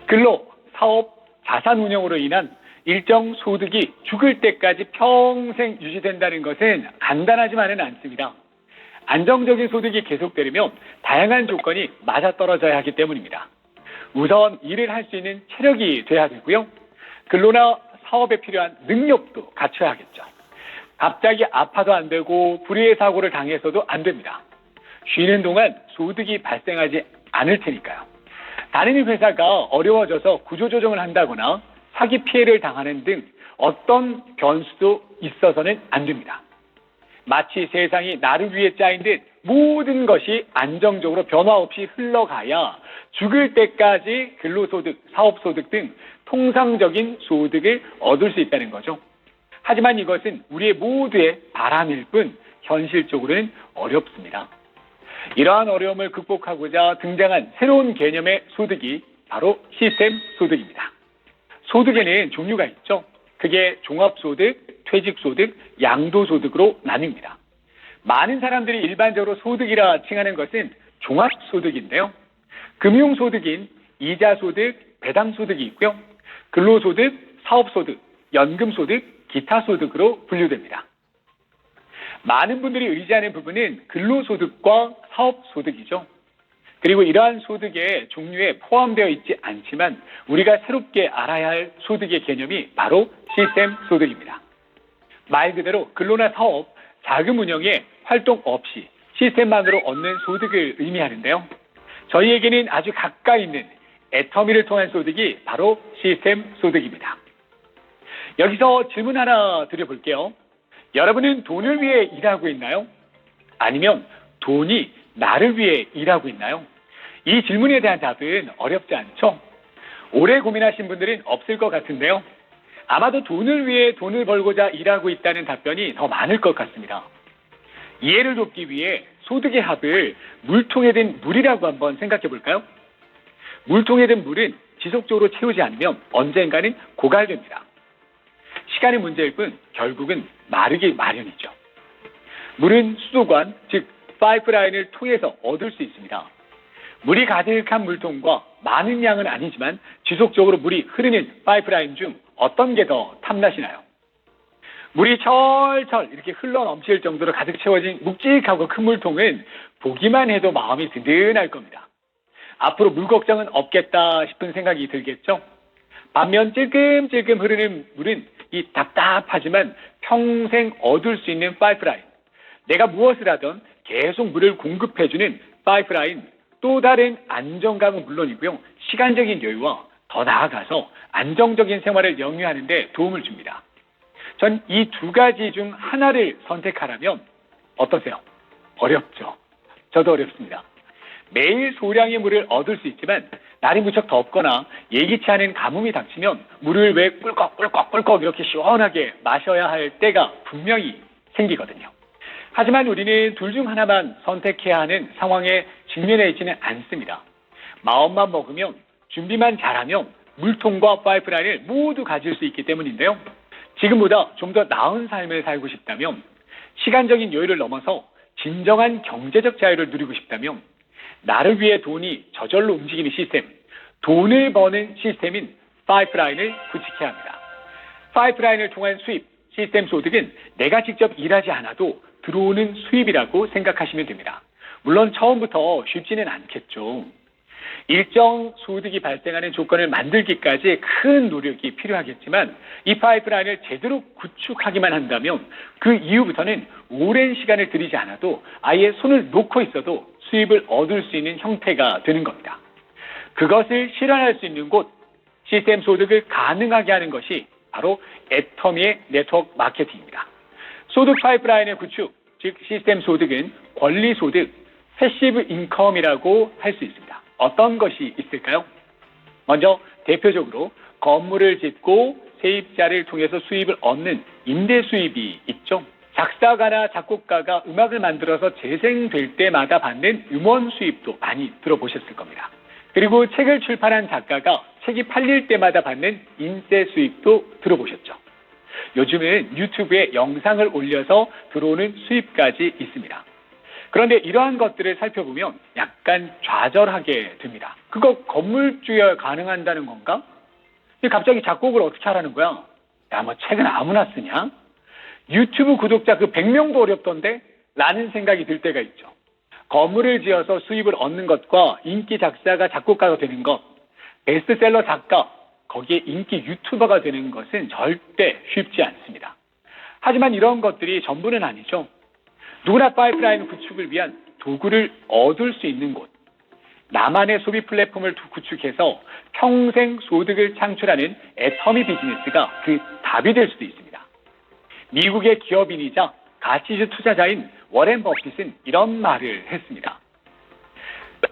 근로, 사업, 자산 운영으로 인한 일정 소득이 죽을 때까지 평생 유지된다는 것은 간단하지만은 않습니다. 안정적인 소득이 계속되려면 다양한 조건이 맞아떨어져야 하기 때문입니다. 우선 일을 할 수 있는 체력이 돼야 되고요. 근로나 사업에 필요한 능력도 갖춰야 하겠죠. 갑자기 아파도 안 되고 불의의 사고를 당해서도 안 됩니다. 쉬는 동안 소득이 발생하지 않을 테니까요. 다른 회사가 어려워져서 구조조정을 한다거나 사기 피해를 당하는 등 어떤 변수도 있어서는 안 됩니다. 마치 세상이 나를 위해 짜인 듯 모든 것이 안정적으로 변화 없이 흘러가야 죽을 때까지 근로소득, 사업소득 등 통상적인 소득을 얻을 수 있다는 거죠. 하지만 이것은 우리의 모두의 바람일 뿐 현실적으로는 어렵습니다. 이러한 어려움을 극복하고자 등장한 새로운 개념의 소득이 바로 시스템 소득입니다. 소득에는 종류가 있죠. 그게 종합소득, 퇴직소득, 양도소득으로 나뉩니다. 많은 사람들이 일반적으로 소득이라 칭하는 것은 종합소득인데요. 금융소득인 이자소득, 배당소득이 있고요. 근로소득, 사업소득, 연금소득, 기타소득으로 분류됩니다. 많은 분들이 의지하는 부분은 근로소득과 사업소득이죠. 그리고 이러한 소득의 종류에 포함되어 있지 않지만 우리가 새롭게 알아야 할 소득의 개념이 바로 시스템 소득입니다. 말 그대로 근로나 사업, 자금 운영에 활동 없이 시스템만으로 얻는 소득을 의미하는데요. 저희에게는 아주 가까이 있는 애터미를 통한 소득이 바로 시스템 소득입니다. 여기서 질문 하나 드려볼게요. 여러분은 돈을 위해 일하고 있나요? 아니면 돈이 나를 위해 일하고 있나요? 이 질문에 대한 답은 어렵지 않죠? 오래 고민하신 분들은 없을 것 같은데요. 아마도 돈을 위해 돈을 벌고자 일하고 있다는 답변이 더 많을 것 같습니다. 이해를 돕기 위해 소득의 합을 물통에 든 물이라고 한번 생각해 볼까요? 물통에 든 물은 지속적으로 채우지 않으면 언젠가는 고갈됩니다. 시간의 문제일 뿐 결국은 마르기 마련이죠. 물은 수도관, 즉 파이프라인을 통해서 얻을 수 있습니다. 물이 가득한 물통과 많은 양은 아니지만 지속적으로 물이 흐르는 파이프라인 중 어떤 게 더 탐나시나요? 물이 철철 이렇게 흘러 넘칠 정도로 가득 채워진 묵직하고 큰 물통은 보기만 해도 마음이 든든할 겁니다. 앞으로 물 걱정은 없겠다 싶은 생각이 들겠죠? 반면 찔끔찔끔 흐르는 물은 이 답답하지만 평생 얻을 수 있는 파이프라인, 내가 무엇을 하든 계속 물을 공급해주는 파이프라인, 또 다른 안정감은 물론이고요. 시간적인 여유와 더 나아가서 안정적인 생활을 영위하는 데 도움을 줍니다. 전 이 두 가지 중 하나를 선택하라면 어떠세요? 어렵죠. 저도 어렵습니다. 매일 소량의 물을 얻을 수 있지만 날이 무척 덥거나 예기치 않은 가뭄이 닥치면 물을 왜 꿀꺽꿀꺽꿀꺽 이렇게 시원하게 마셔야 할 때가 분명히 생기거든요. 하지만 우리는 둘 중 하나만 선택해야 하는 상황에 직면해 있지는 않습니다. 마음만 먹으면, 준비만 잘하면 물통과 파이프라인을 모두 가질 수 있기 때문인데요. 지금보다 좀 더 나은 삶을 살고 싶다면, 시간적인 여유를 넘어서 진정한 경제적 자유를 누리고 싶다면 나를 위해 돈이 저절로 움직이는 시스템, 돈을 버는 시스템인 파이프라인을 구축해야 합니다. 파이프라인을 통한 수입, 시스템 소득은 내가 직접 일하지 않아도 들어오는 수입이라고 생각하시면 됩니다. 물론 처음부터 쉽지는 않겠죠. 일정 소득이 발생하는 조건을 만들기까지 큰 노력이 필요하겠지만 이 파이프라인을 제대로 구축하기만 한다면 그 이후부터는 오랜 시간을 들이지 않아도 아예 손을 놓고 있어도 수입을 얻을 수 있는 형태가 되는 겁니다. 그것을 실현할 수 있는 곳, 시스템 소득을 가능하게 하는 것이 바로 애터미의 네트워크 마케팅입니다. 소득 파이프라인의 구축, 즉 시스템 소득은 권리 소득, 패시브 인컴이라고 할 수 있습니다. 어떤 것이 있을까요? 먼저 대표적으로 건물을 짓고 세입자를 통해서 수입을 얻는 임대 수입이 있죠. 작사가나 작곡가가 음악을 만들어서 재생될 때마다 받는 음원 수입도 많이 들어보셨을 겁니다. 그리고 책을 출판한 작가가 책이 팔릴 때마다 받는 인세 수입도 들어보셨죠. 요즘은 유튜브에 영상을 올려서 들어오는 수입까지 있습니다. 그런데 이러한 것들을 살펴보면 약간 좌절하게 됩니다. 그거 건물주여야 가능한다는 건가? 갑자기 작곡을 어떻게 하라는 거야? 야, 뭐 책은 아무나 쓰냐? 유튜브 구독자 그 100명도 어렵던데? 라는 생각이 들 때가 있죠. 건물을 지어서 수입을 얻는 것과 인기 작사가 작곡가가 되는 것, 베스트셀러 작가, 거기에 인기 유튜버가 되는 것은 절대 쉽지 않습니다. 하지만 이런 것들이 전부는 아니죠. 누구나 파이프라인 구축을 위한 도구를 얻을 수 있는 곳, 나만의 소비 플랫폼을 구축해서 평생 소득을 창출하는 애터미 비즈니스가 그 답이 될 수도 있습니다. 미국의 기업인이자 가치주 투자자인 워렌 버핏은 이런 말을 했습니다.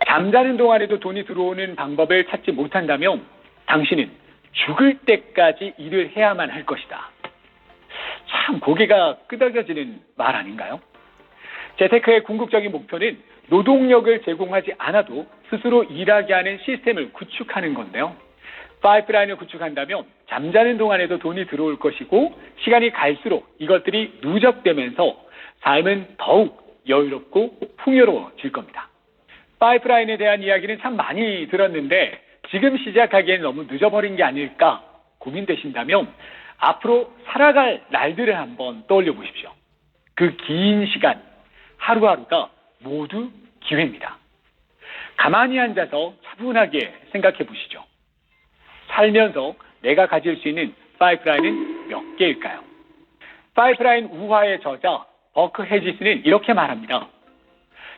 잠자는 동안에도 돈이 들어오는 방법을 찾지 못한다면 당신은 죽을 때까지 일을 해야만 할 것이다. 참 고개가 끄덕여지는 말 아닌가요? 재테크의 궁극적인 목표는 노동력을 제공하지 않아도 스스로 일하게 하는 시스템을 구축하는 건데요. 파이프라인을 구축한다면 잠자는 동안에도 돈이 들어올 것이고 시간이 갈수록 이것들이 누적되면서 삶은 더욱 여유롭고 풍요로워질 겁니다. 파이프라인에 대한 이야기는 참 많이 들었는데 지금 시작하기엔 너무 늦어버린 게 아닐까 고민되신다면 앞으로 살아갈 날들을 한번 떠올려 보십시오. 그 긴 시간, 하루하루가 모두 기회입니다. 가만히 앉아서 차분하게 생각해 보시죠. 살면서 내가 가질 수 있는 파이프라인은 몇 개일까요? 파이프라인 우화의 저자 버크 헤지스는 이렇게 말합니다.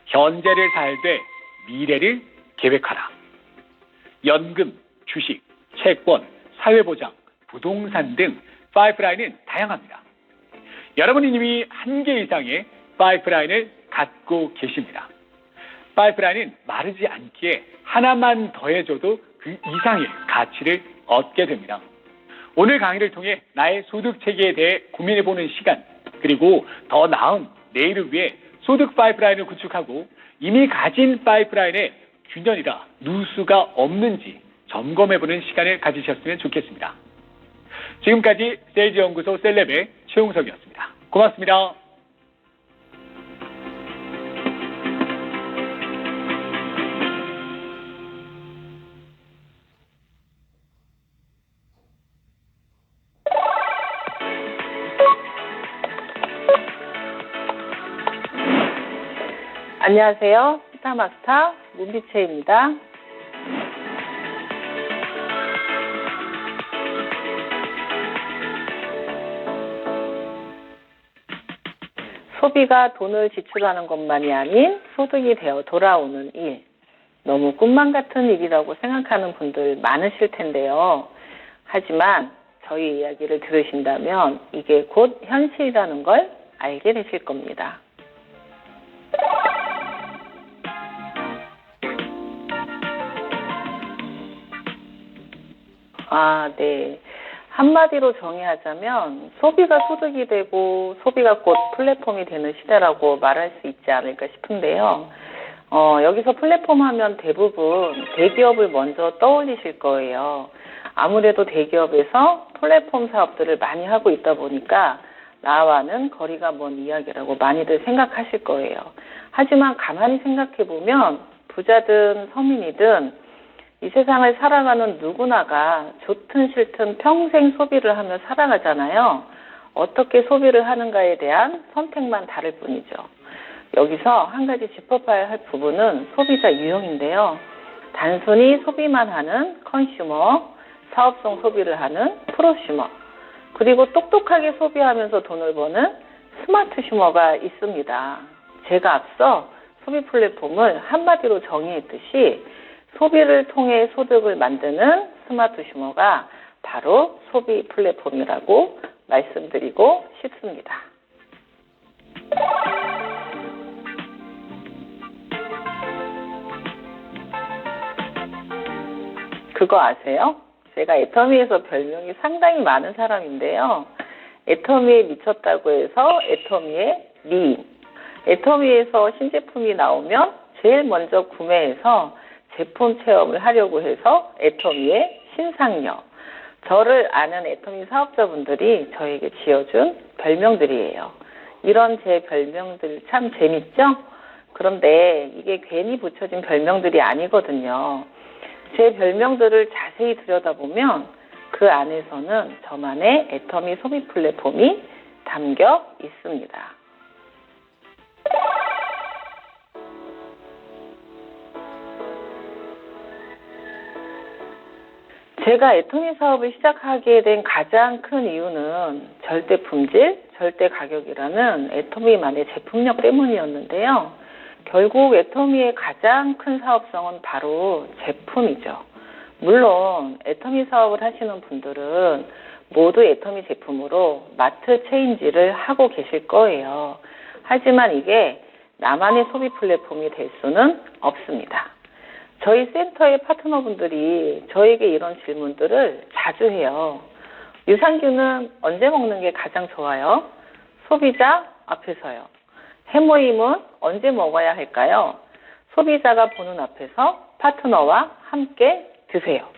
현재를 살되 미래를 계획하라. 연금, 주식, 채권, 사회보장, 부동산 등 파이프라인은 다양합니다. 여러분이 이미 한 개 이상의 파이프라인을 갖고 계십니다. 파이프라인은 마르지 않기에 하나만 더해줘도 그 이상의 가치를 얻게 됩니다. 오늘 강의를 통해 나의 소득 체계에 대해 고민해보는 시간, 그리고 더 나은 내일을 위해 소득 파이프라인을 구축하고 이미 가진 파이프라인에 균열이라 누수가 없는지 점검해보는 시간을 가지셨으면 좋겠습니다. 지금까지 세일즈연구소 셀렙의 최용석이었습니다. 고맙습니다. 안녕하세요. 스타마스터 문비채입니다. 소비가 돈을 지출하는 것만이 아닌 소득이 되어 돌아오는 일. 너무 꿈만 같은 일이라고 생각하는 분들 많으실 텐데요. 하지만 저희 이야기를 들으신다면 이게 곧 현실이라는 걸 알게 되실 겁니다. 네. 한마디로 정의하자면 소비가 소득이 되고 소비가 곧 플랫폼이 되는 시대라고 말할 수 있지 않을까 싶은데요. 여기서 플랫폼 하면 대부분 대기업을 먼저 떠올리실 거예요. 아무래도 대기업에서 플랫폼 사업들을 많이 하고 있다 보니까 나와는 거리가 먼 이야기라고 많이들 생각하실 거예요. 하지만 가만히 생각해보면 부자든 서민이든 이 세상을 살아가는 누구나가 좋든 싫든 평생 소비를 하며 살아가잖아요. 어떻게 소비를 하는가에 대한 선택만 다를 뿐이죠. 여기서 한 가지 짚어봐야 할 부분은 소비자 유형인데요. 단순히 소비만 하는 컨슈머, 사업성 소비를 하는 프로슈머, 그리고 똑똑하게 소비하면서 돈을 버는 스마트 슈머가 있습니다. 제가 앞서 소비 플랫폼을 한마디로 정의했듯이 소비를 통해 소득을 만드는 스마트 슈머가 바로 소비 플랫폼이라고 말씀드리고 싶습니다. 그거 아세요? 제가 애터미에서 별명이 상당히 많은 사람인데요. 애터미에 미쳤다고 해서 애터미의 미인. 애터미에서 신제품이 나오면 제일 먼저 구매해서 제품 체험을 하려고 해서 애터미의 신상녀. 저를 아는 애터미 사업자분들이 저에게 지어준 별명들이에요. 이런 제 별명들 참 재밌죠? 그런데 이게 괜히 붙여진 별명들이 아니거든요. 제 별명들을 자세히 들여다보면 그 안에서는 저만의 애터미 소비 플랫폼이 담겨 있습니다. 제가 애터미 사업을 시작하게 된 가장 큰 이유는 절대 품질, 절대 가격이라는 애터미만의 제품력 때문이었는데요. 결국 애터미의 가장 큰 사업성은 바로 제품이죠. 물론 애터미 사업을 하시는 분들은 모두 애터미 제품으로 마트 체인지를 하고 계실 거예요. 하지만 이게 나만의 소비 플랫폼이 될 수는 없습니다. 저희 센터의 파트너분들이 저에게 이런 질문들을 자주 해요. 유산균은 언제 먹는 게 가장 좋아요? 소비자 앞에서요. 해모임은 언제 먹어야 할까요? 소비자가 보는 앞에서 파트너와 함께 드세요.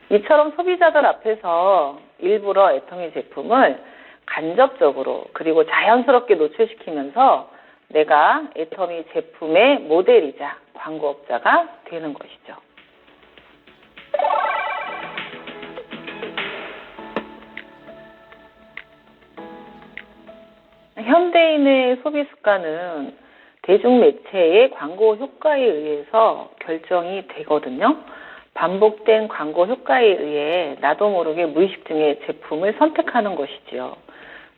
이처럼 소비자들 앞에서 일부러 애터미 제품을 간접적으로 그리고 자연스럽게 노출시키면서 내가 애터미 제품의 모델이자 광고업자가 되는 것이죠. 현대인의 소비 습관은 대중매체의 광고 효과에 의해서 결정이 되거든요. 반복된 광고 효과에 의해 나도 모르게 무의식 중에 제품을 선택하는 것이지요.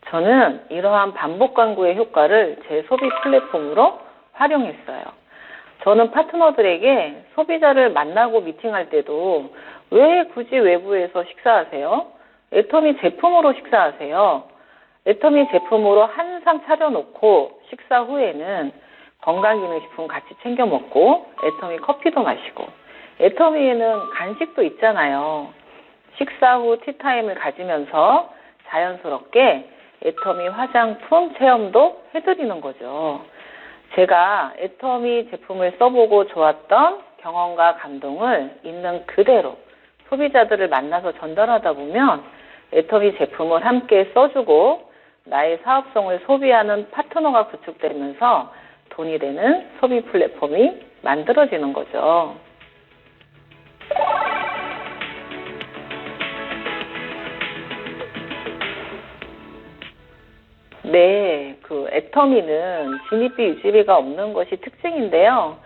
저는 이러한 반복 광고의 효과를 제 소비 플랫폼으로 활용했어요. 저는 파트너들에게 소비자를 만나고 미팅할 때도 왜 굳이 외부에서 식사하세요? 애터미 제품으로 식사하세요. 애터미 제품으로 한 상 차려놓고 식사 후에는 건강기능식품 같이 챙겨 먹고 애터미 커피도 마시고 애터미에는 간식도 있잖아요. 식사 후 티타임을 가지면서 자연스럽게 애터미 화장품 체험도 해드리는 거죠. 제가 애터미 제품을 써보고 좋았던 경험과 감동을 있는 그대로 소비자들을 만나서 전달하다 보면 애터미 제품을 함께 써주고 나의 사업성을 소비하는 파트너가 구축되면서 돈이 되는 소비 플랫폼이 만들어지는 거죠. 네, 애터미는 진입비 유지비가 없는 것이 특징인데요.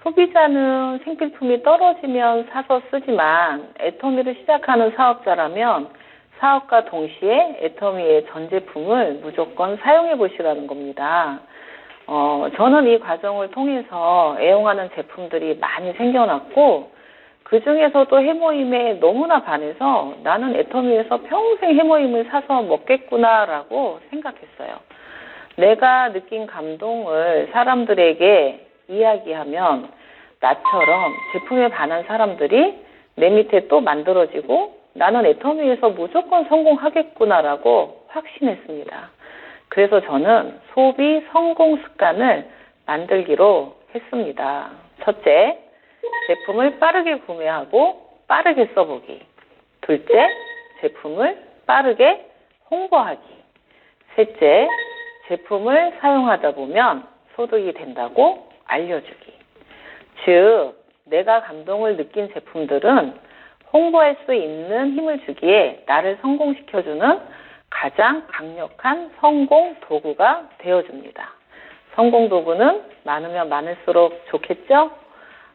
소비자는 생필품이 떨어지면 사서 쓰지만 애터미를 시작하는 사업자라면 사업과 동시에 애터미의 전 제품을 무조건 사용해 보시라는 겁니다. 저는 이 과정을 통해서 애용하는 제품들이 많이 생겨났고 그 중에서도 해모임에 너무나 반해서 나는 애터미에서 평생 해모임을 사서 먹겠구나라고 생각했어요. 내가 느낀 감동을 사람들에게 이야기하면 나처럼 제품에 반한 사람들이 내 밑에 또 만들어지고 나는 애터미에서 무조건 성공하겠구나라고 확신했습니다. 그래서 저는 소비 성공 습관을 만들기로 했습니다. 첫째, 제품을 빠르게 구매하고 빠르게 써보기. 둘째, 제품을 빠르게 홍보하기. 셋째, 제품을 사용하다 보면 소득이 된다고 알려주기. 즉, 내가 감동을 느낀 제품들은 홍보할 수 있는 힘을 주기에 나를 성공시켜주는 가장 강력한 성공 도구가 되어줍니다. 성공 도구는 많으면 많을수록 좋겠죠?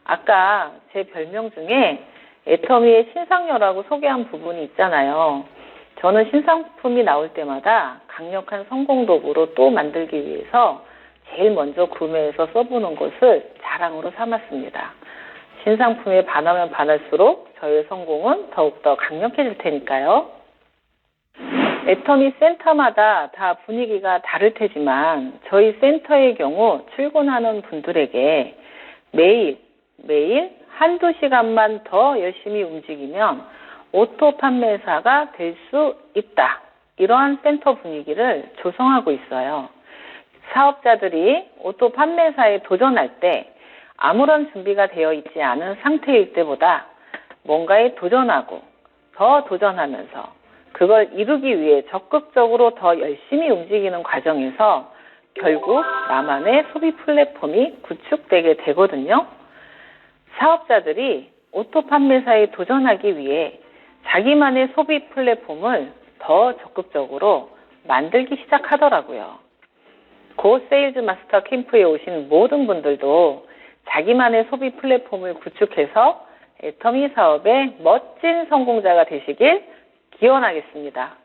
아까 제 별명 중에 애터미의 신상녀라고 소개한 부분이 있잖아요. 저는 신상품이 나올 때마다 강력한 성공 도구로 또 만들기 위해서 제일 먼저 구매해서 써보는 것을 자랑으로 삼았습니다. 신상품에 반하면 반할수록 저의 성공은 더욱더 강력해질 테니까요. 애터미 센터마다 다 분위기가 다를 테지만 저희 센터의 경우 출근하는 분들에게 매일 한두 시간만 더 열심히 움직이면 오토 판매사가 될 수 있다. 이러한 센터 분위기를 조성하고 있어요. 사업자들이 오토 판매사에 도전할 때 아무런 준비가 되어 있지 않은 상태일 때보다 뭔가에 도전하고 더 도전하면서 그걸 이루기 위해 적극적으로 더 열심히 움직이는 과정에서 결국 나만의 소비 플랫폼이 구축되게 되거든요. 사업자들이 오토 판매사에 도전하기 위해 자기만의 소비 플랫폼을 더 적극적으로 만들기 시작하더라고요. 고 세일즈 마스터 캠프에 오신 모든 분들도 자기만의 소비 플랫폼을 구축해서 애터미 사업의 멋진 성공자가 되시길 기원하겠습니다.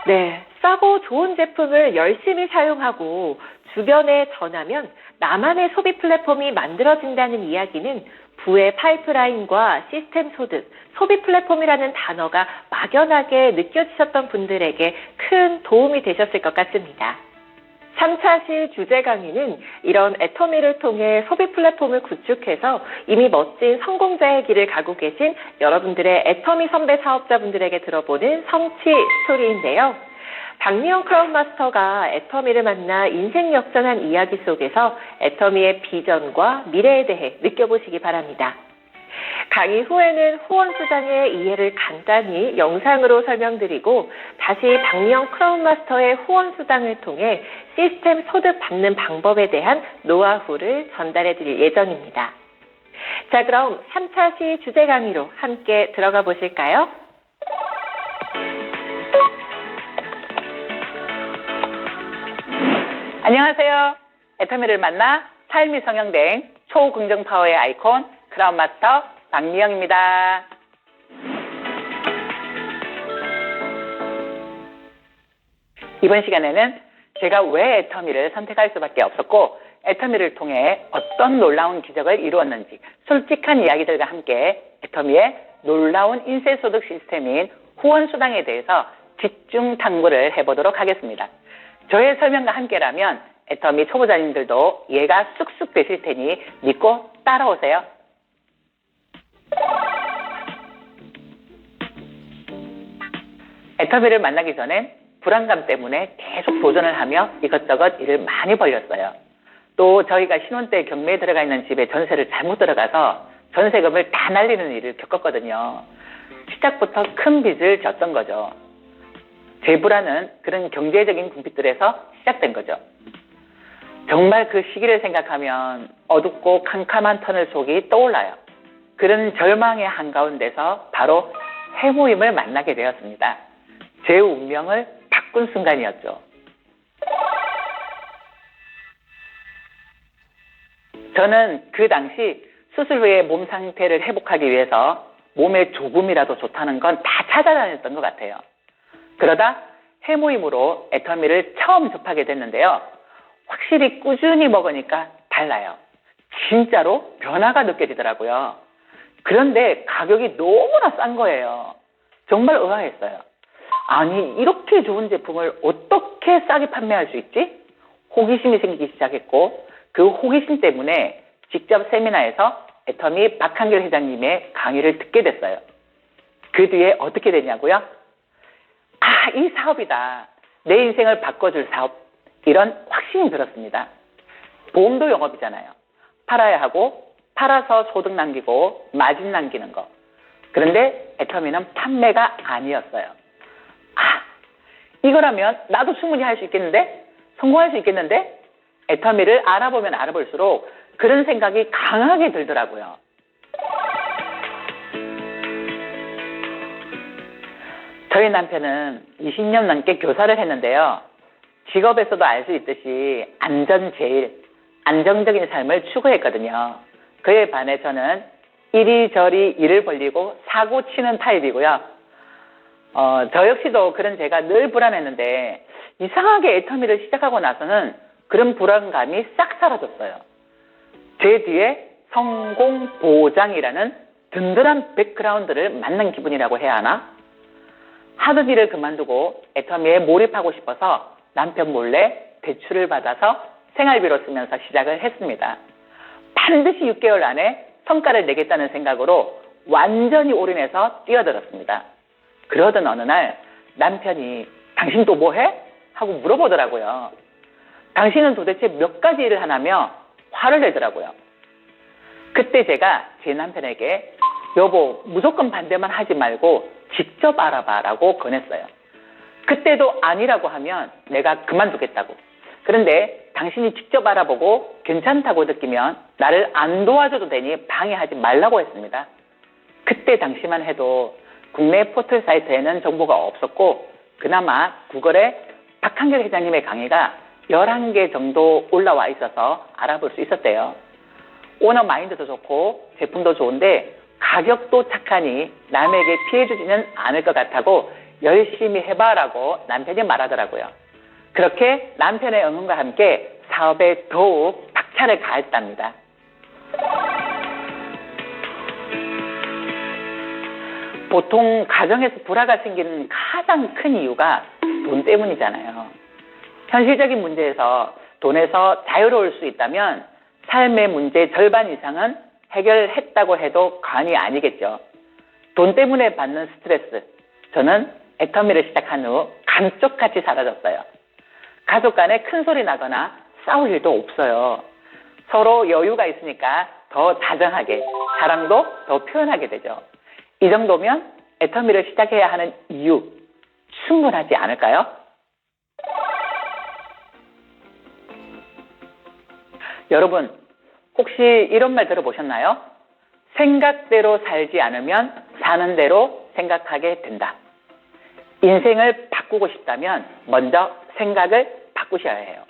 네, 싸고 좋은 제품을 열심히 사용하고 주변에 전하면 나만의 소비 플랫폼이 만들어진다는 이야기는 부의 파이프라인과 시스템 소득, 소비 플랫폼이라는 단어가 막연하게 느껴지셨던 분들에게 큰 도움이 되셨을 것 같습니다. 3차시 주제 강의는 이런 애터미를 통해 소비 플랫폼을 구축해서 이미 멋진 성공자의 길을 가고 계신 여러분들의 애터미 선배 사업자분들에게 들어보는 성취 스토리인데요. 박미영 크라운 마스터가 애터미를 만나 인생 역전한 이야기 속에서 애터미의 비전과 미래에 대해 느껴보시기 바랍니다. 강의 후에는 후원수당의 이해를 간단히 영상으로 설명드리고 다시 박미영 크라운 마스터의 후원수당을 통해 시스템 소득 받는 방법에 대한 노하우를 전달해 드릴 예정입니다. 자, 그럼 3차시 주제 강의로 함께 들어가 보실까요? 안녕하세요. 애터미를 만나 삶이 성형된 초긍정 파워의 아이콘 크라운 마스터 박미영입니다. 이번 시간에는 제가 왜 애터미를 선택할 수밖에 없었고 애터미를 통해 어떤 놀라운 기적을 이루었는지 솔직한 이야기들과 함께 애터미의 놀라운 인쇄소득 시스템인 후원 수당에 대해서 집중 탐구를 해보도록 하겠습니다. 저의 설명과 함께라면 애터미 초보자님들도 이해가 쑥쑥 되실 테니 믿고 따라오세요. 애터미를 만나기 전엔 불안감 때문에 계속 도전을 하며 이것저것 일을 많이 벌렸어요. 또 저희가 신혼 때 경매에 들어가 있는 집에 전세를 잘못 들어가서 전세금을 다 날리는 일을 겪었거든요. 시작부터 큰 빚을 졌던 거죠. 제 불안은 그런 경제적인 궁핍들에서 시작된 거죠. 정말 그 시기를 생각하면 어둡고 캄캄한 터널 속이 떠올라요. 그런 절망의 한가운데서 바로 해모임을 만나게 되었습니다. 제 운명을 바꾼 순간이었죠. 저는 그 당시 수술 후에 몸 상태를 회복하기 위해서 몸에 조금이라도 좋다는 건 다 찾아다녔던 것 같아요. 그러다 해모임으로 애터미를 처음 접하게 됐는데요. 확실히 꾸준히 먹으니까 달라요. 진짜로 변화가 느껴지더라고요. 그런데 가격이 너무나 싼 거예요. 정말 의아했어요. 아니, 이렇게 좋은 제품을 어떻게 싸게 판매할 수 있지? 호기심이 생기기 시작했고, 그 호기심 때문에 직접 세미나에서 애터미 박한결 회장님의 강의를 듣게 됐어요. 그 뒤에 어떻게 되냐고요? 아, 이 사업이다. 내 인생을 바꿔줄 사업. 이런 확신이 들었습니다. 보험도 영업이잖아요. 팔아야 하고, 팔아서 소득 남기고, 마진 남기는 거. 그런데 애터미는 판매가 아니었어요. 아, 이거라면 나도 충분히 할 수 있겠는데? 성공할 수 있겠는데? 애터미를 알아보면 알아볼수록 그런 생각이 강하게 들더라고요. 저희 남편은 20년 넘게 교사를 했는데요. 직업에서도 알 수 있듯이 안전 제일, 안정적인 삶을 추구했거든요. 그에 반해 저는 이리저리 일을 벌리고 사고 치는 타입이고요. 저 역시도 그런 제가 늘 불안했는데 이상하게 애터미를 시작하고 나서는 그런 불안감이 싹 사라졌어요. 제 뒤에 성공 보장이라는 든든한 백그라운드를 만난 기분이라고 해야 하나? 하던 일을 그만두고 애터미에 몰입하고 싶어서 남편 몰래 대출을 받아서 생활비로 쓰면서 시작을 했습니다. 반드시 6개월 안에 성과를 내겠다는 생각으로 완전히 올인해서 뛰어들었습니다. 그러던 어느 날 남편이 당신 또 뭐해? 하고 물어보더라고요. 당신은 도대체 몇 가지 일을 하냐며 화를 내더라고요. 그때 제가 제 남편에게 여보 무조건 반대만 하지 말고 직접 알아봐라고 권했어요. 그때도 아니라고 하면 내가 그만두겠다고. 그런데 당신이 직접 알아보고 괜찮다고 느끼면 나를 안 도와줘도 되니 방해하지 말라고 했습니다. 그때 당시만 해도 국내 포털 사이트에는 정보가 없었고 그나마 구글에 박한결 회장님의 강의가 11개 정도 올라와 있어서 알아볼 수 있었대요. 오너 마인드도 좋고 제품도 좋은데 가격도 착하니 남에게 피해주지는 않을 것 같다고 열심히 해봐라고 남편이 말하더라고요. 그렇게 남편의 응원과 함께 사업에 더욱 박차를 가했답니다. 보통 가정에서 불화가 생기는 가장 큰 이유가 돈 때문이잖아요. 현실적인 문제에서 돈에서 자유로울 수 있다면 삶의 문제 절반 이상은 해결했다고 해도 과언이 아니겠죠. 돈 때문에 받는 스트레스, 저는 애터미를 시작한 후 감쪽같이 사라졌어요. 가족 간에 큰 소리 나거나 싸울 일도 없어요. 서로 여유가 있으니까 더 다정하게, 사랑도 더 표현하게 되죠. 이 정도면 애터미를 시작해야 하는 이유 충분하지 않을까요? 여러분, 혹시 이런 말 들어보셨나요? 생각대로 살지 않으면 사는 대로 생각하게 된다. 인생을 바꾸고 싶다면 먼저 생각을 바꾸셔야 해요.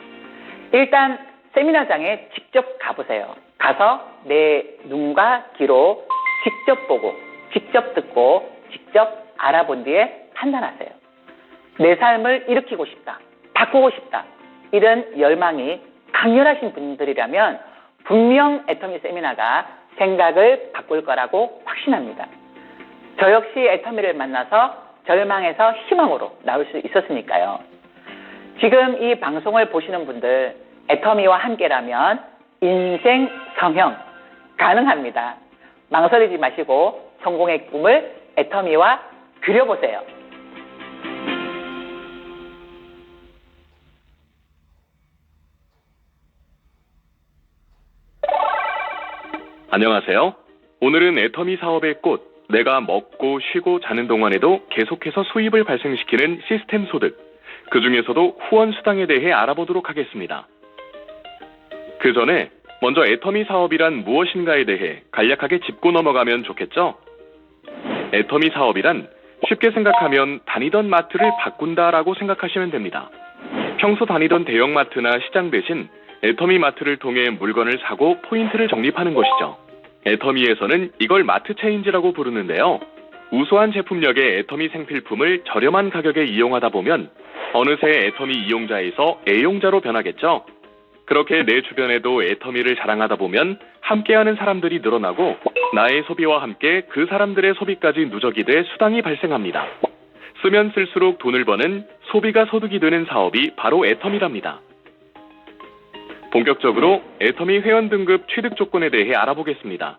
일단 세미나장에 직접 가보세요. 가서 내 눈과 귀로 직접 보고 직접 듣고 직접 알아본 뒤에 판단하세요. 내 삶을 일으키고 싶다, 바꾸고 싶다, 이런 열망이 강렬하신 분들이라면 분명 애터미 세미나가 생각을 바꿀 거라고 확신합니다. 저 역시 애터미를 만나서 절망에서 희망으로 나올 수 있었으니까요. 지금 이 방송을 보시는 분들 애터미와 함께라면 인생 성형 가능합니다. 망설이지 마시고 성공의 꿈을 애터미와 그려보세요. 안녕하세요. 오늘은 애터미 사업의 꽃, 내가 먹고 쉬고 자는 동안에도 계속해서 수입을 발생시키는 시스템 소득, 그 중에서도 후원 수당에 대해 알아보도록 하겠습니다. 그 전에 먼저 애터미 사업이란 무엇인가에 대해 간략하게 짚고 넘어가면 좋겠죠? 애터미 사업이란 쉽게 생각하면 다니던 마트를 바꾼다라고 생각하시면 됩니다. 평소 다니던 대형마트나 시장 대신 애터미 마트를 통해 물건을 사고 포인트를 적립하는 것이죠. 애터미에서는 이걸 마트 체인지라고 부르는데요. 우수한 제품력의 애터미 생필품을 저렴한 가격에 이용하다 보면 어느새 애터미 이용자에서 애용자로 변하겠죠. 그렇게 내 주변에도 애터미를 자랑하다 보면 함께하는 사람들이 늘어나고 나의 소비와 함께 그 사람들의 소비까지 누적이 돼 수당이 발생합니다. 쓰면 쓸수록 돈을 버는 소비가 소득이 되는 사업이 바로 애터미랍니다. 본격적으로 애터미 회원 등급 취득 조건에 대해 알아보겠습니다.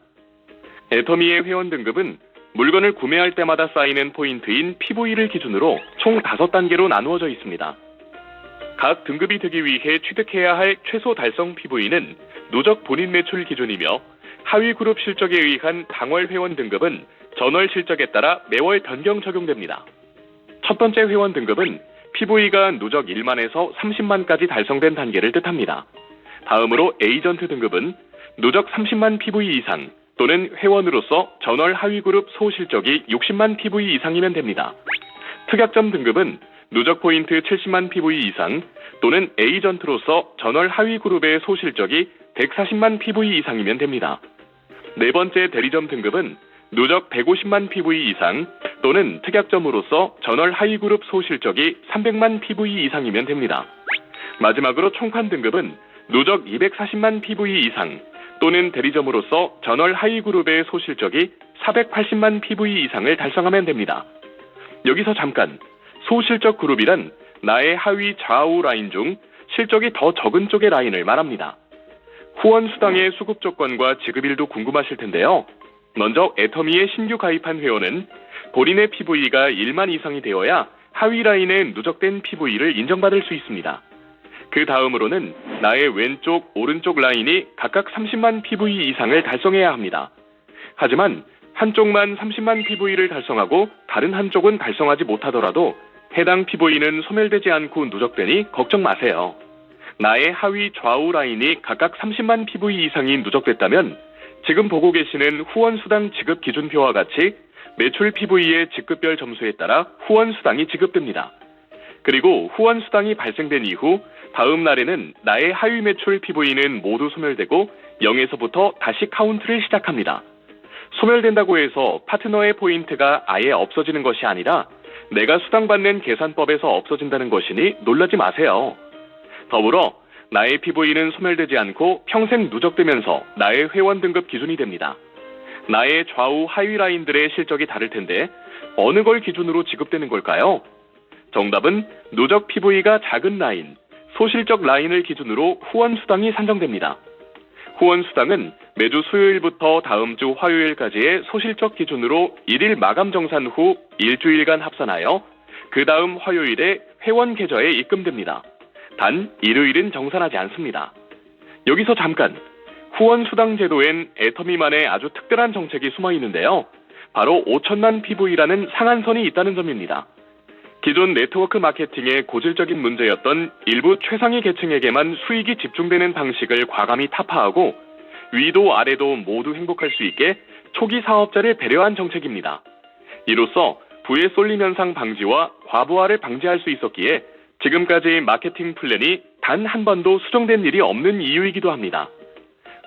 애터미의 회원 등급은 물건을 구매할 때마다 쌓이는 포인트인 PV를 기준으로 총 5단계로 나누어져 있습니다. 각 등급이 되기 위해 취득해야 할 최소 달성 PV는 누적 본인 매출 기준이며 하위 그룹 실적에 의한 당월 회원 등급은 전월 실적에 따라 매월 변경 적용됩니다. 첫 번째 회원 등급은 PV가 누적 1만에서 30만까지 달성된 단계를 뜻합니다. 다음으로 에이전트 등급은 누적 30만 PV 이상 또는 회원으로서 전월 하위 그룹 소실적이 60만 PV 이상이면 됩니다. 특약점 등급은 누적 포인트 70만 PV 이상 또는 에이전트로서 전월 하위 그룹의 소실적이 140만 PV 이상이면 됩니다. 네 번째 대리점 등급은 누적 150만 PV 이상 또는 특약점으로서 전월 하위 그룹 소실적이 300만 PV 이상이면 됩니다. 마지막으로 총판 등급은 누적 240만 PV 이상 또는 대리점으로서 전월 하위 그룹의 소실적이 480만 PV 이상을 달성하면 됩니다. 여기서 잠깐, 소실적 그룹이란 나의 하위 좌우 라인 중 실적이 더 적은 쪽의 라인을 말합니다. 후원 수당의 수급 조건과 지급일도 궁금하실 텐데요. 먼저 애터미에 신규 가입한 회원은 본인의 PV가 1만 이상이 되어야 하위 라인에 누적된 PV를 인정받을 수 있습니다. 그 다음으로는 나의 왼쪽, 오른쪽 라인이 각각 30만 PV 이상을 달성해야 합니다. 하지만 한쪽만 30만 PV를 달성하고 다른 한쪽은 달성하지 못하더라도 해당 PV는 소멸되지 않고 누적되니 걱정 마세요. 나의 하위 좌우 라인이 각각 30만 PV 이상이 누적됐다면 지금 보고 계시는 후원수당 지급 기준표와 같이 매출 PV의 직급별 점수에 따라 후원수당이 지급됩니다. 그리고 후원수당이 발생된 이후 다음 날에는 나의 하위 매출 PV는 모두 소멸되고 0에서부터 다시 카운트를 시작합니다. 소멸된다고 해서 파트너의 포인트가 아예 없어지는 것이 아니라 내가 수당받는 계산법에서 없어진다는 것이니 놀라지 마세요. 더불어 나의 PV는 소멸되지 않고 평생 누적되면서 나의 회원 등급 기준이 됩니다. 나의 좌우 하위 라인들의 실적이 다를 텐데 어느 걸 기준으로 지급되는 걸까요? 정답은 누적 PV가 작은 라인, 소실적 라인을 기준으로 후원수당이 산정됩니다. 후원수당은 매주 수요일부터 다음 주 화요일까지의 소실적 기준으로 1일 마감 정산 후 일주일간 합산하여 그 다음 화요일에 회원 계좌에 입금됩니다. 단 일요일은 정산하지 않습니다. 여기서 잠깐, 후원수당 제도엔 애터미만의 아주 특별한 정책이 숨어 있는데요. 바로 5천만 PV라는 상한선이 있다는 점입니다. 기존 네트워크 마케팅의 고질적인 문제였던 일부 최상위 계층에게만 수익이 집중되는 방식을 과감히 타파하고 위도 아래도 모두 행복할 수 있게 초기 사업자를 배려한 정책입니다. 이로써 부의 쏠림 현상 방지와 과부하를 방지할 수 있었기에 지금까지 마케팅 플랜이 단 한 번도 수정된 일이 없는 이유이기도 합니다.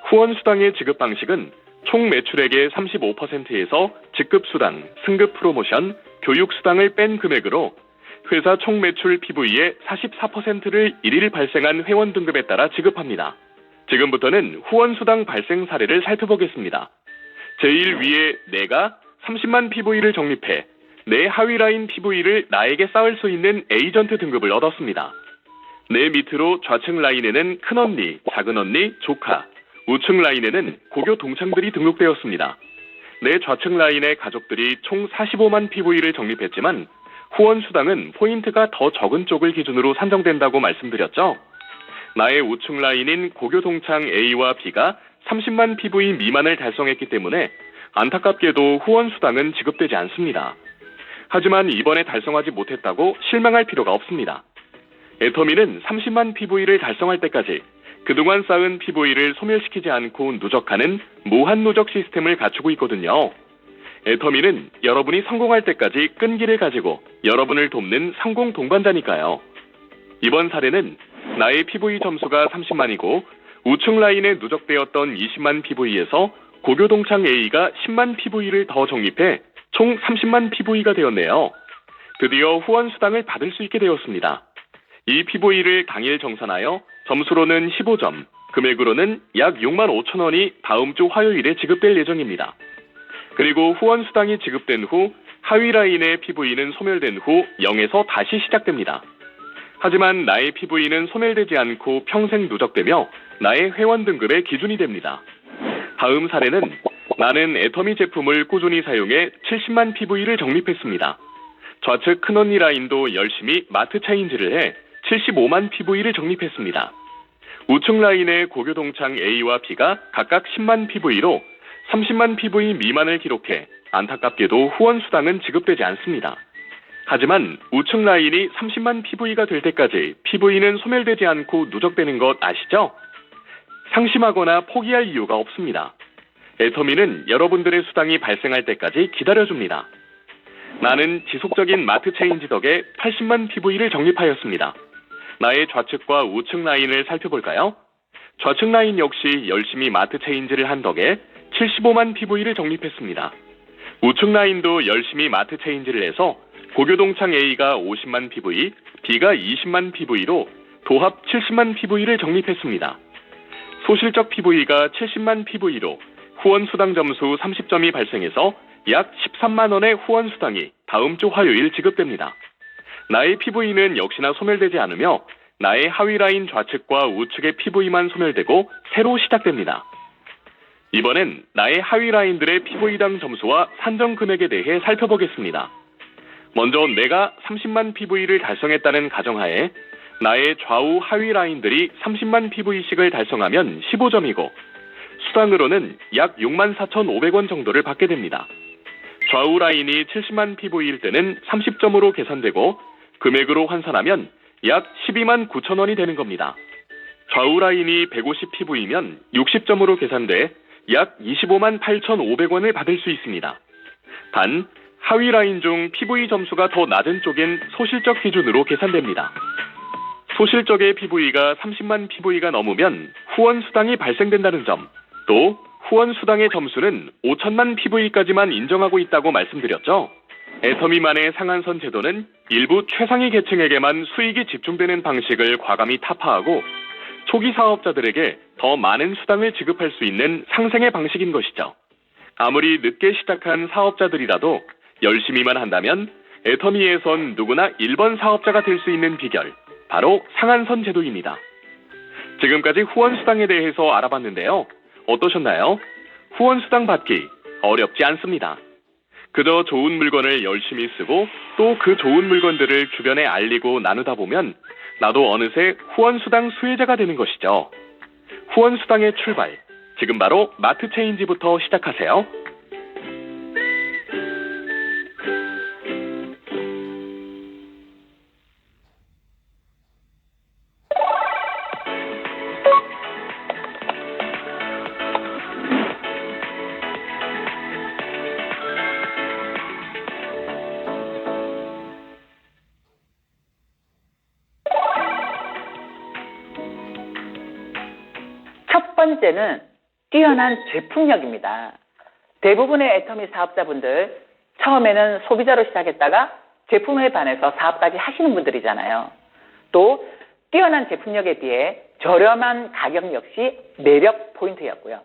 후원수당의 지급 방식은 총 매출액의 35%에서 직급수당, 승급 프로모션, 교육수당을 뺀 금액으로 회사 총 매출 PV의 44%를 일일 발생한 회원 등급에 따라 지급합니다. 지금부터는 후원수당 발생 사례를 살펴보겠습니다. 제일 위에 내가 30만 PV를 적립해 내 하위 라인 PV를 나에게 쌓을 수 있는 에이전트 등급을 얻었습니다. 내 밑으로 좌측 라인에는 큰언니, 작은언니, 조카, 우측 라인에는 고교 동창들이 등록되었습니다. 내 좌측 라인의 가족들이 총 45만 PV를 적립했지만 후원 수당은 포인트가 더 적은 쪽을 기준으로 산정된다고 말씀드렸죠. 나의 우측 라인인 고교 동창 A와 B가 30만 PV 미만을 달성했기 때문에 안타깝게도 후원 수당은 지급되지 않습니다. 하지만 이번에 달성하지 못했다고 실망할 필요가 없습니다. 애터미는 30만 PV를 달성할 때까지 그동안 쌓은 PV를 소멸시키지 않고 누적하는 무한 누적 시스템을 갖추고 있거든요. 애터미는 여러분이 성공할 때까지 끈기를 가지고 여러분을 돕는 성공 동반자니까요. 이번 사례는 나의 PV 점수가 30만이고 우측 라인에 누적되었던 20만 PV에서 고교 동창 A가 10만 PV를 더 적립해 총 30만 PV가 되었네요. 드디어 후원 수당을 받을 수 있게 되었습니다. 이 PV를 당일 정산하여 점수로는 15점, 금액으로는 약 6만 5천 원이 다음 주 화요일에 지급될 예정입니다. 그리고 후원 수당이 지급된 후 하위 라인의 PV는 소멸된 후 0에서 다시 시작됩니다. 하지만 나의 PV는 소멸되지 않고 평생 누적되며 나의 회원 등급의 기준이 됩니다. 다음 사례는 나는 애터미 제품을 꾸준히 사용해 70만 PV를 적립했습니다. 좌측 큰언니 라인도 열심히 마트 체인지를 해 75만 PV를 적립했습니다. 우측 라인의 고교 동창 A와 B가 각각 10만 PV로 30만 PV 미만을 기록해 안타깝게도 후원 수당은 지급되지 않습니다. 하지만 우측 라인이 30만 PV가 될 때까지 PV는 소멸되지 않고 누적되는 것 아시죠? 상심하거나 포기할 이유가 없습니다. 애터미는 여러분들의 수당이 발생할 때까지 기다려줍니다. 나는 지속적인 마트 체인지 덕에 80만 PV를 적립하였습니다. 나의 좌측과 우측 라인을 살펴볼까요? 좌측 라인 역시 열심히 마트 체인지를 한 덕에 75만 PV를 적립했습니다. 우측 라인도 열심히 마트 체인지를 해서 고교 동창 A가 50만 PV, B가 20만 PV로 도합 70만 PV를 적립했습니다. 소실적 PV가 70만 PV로 후원 수당 점수 30점이 발생해서 약 13만 원의 후원 수당이 다음 주 화요일 지급됩니다. 나의 PV는 역시나 소멸되지 않으며 나의 하위 라인 좌측과 우측의 PV만 소멸되고 새로 시작됩니다. 이번엔 나의 하위 라인들의 PV당 점수와 산정 금액에 대해 살펴보겠습니다. 먼저 내가 30만 PV를 달성했다는 가정하에 나의 좌우 하위 라인들이 30만 PV씩을 달성하면 15점이고 수당으로는 약 6만 4,500원 정도를 받게 됩니다. 좌우 라인이 70만 PV일 때는 30점으로 계산되고 금액으로 환산하면 약 12만 9천 원이 되는 겁니다. 좌우 라인이 150 PV면 60점으로 계산돼 약 25만 8,500원을 받을 수 있습니다. 단 하위 라인 중 PV 점수가 더 낮은 쪽엔 소실적 기준으로 계산됩니다. 소실적의 PV가 30만 PV가 넘으면 후원 수당이 발생된다는 점, 또 후원 수당의 점수는 5천만 PV까지만 인정하고 있다고 말씀드렸죠. 애터미만의 상한선 제도는 일부 최상위 계층에게만 수익이 집중되는 방식을 과감히 타파하고 초기 사업자들에게 더 많은 수당을 지급할 수 있는 상생의 방식인 것이죠. 아무리 늦게 시작한 사업자들이라도 열심히만 한다면 애터미에선 누구나 1번 사업자가 될 수 있는 비결, 바로 상한선 제도입니다. 지금까지 후원수당에 대해서 알아봤는데요. 어떠셨나요? 후원수당 받기 어렵지 않습니다. 그저 좋은 물건을 열심히 쓰고 또 그 좋은 물건들을 주변에 알리고 나누다 보면 나도 어느새 후원수당 수혜자가 되는 것이죠. 후원수당의 출발, 지금 바로 마트 체인지부터 시작하세요. 첫 번째는 뛰어난 제품력입니다. 대부분의 애터미 사업자분들 처음에는 소비자로 시작했다가 제품에 반해서 사업까지 하시는 분들이잖아요. 또 뛰어난 제품력에 비해 저렴한 가격 역시 매력 포인트였고요.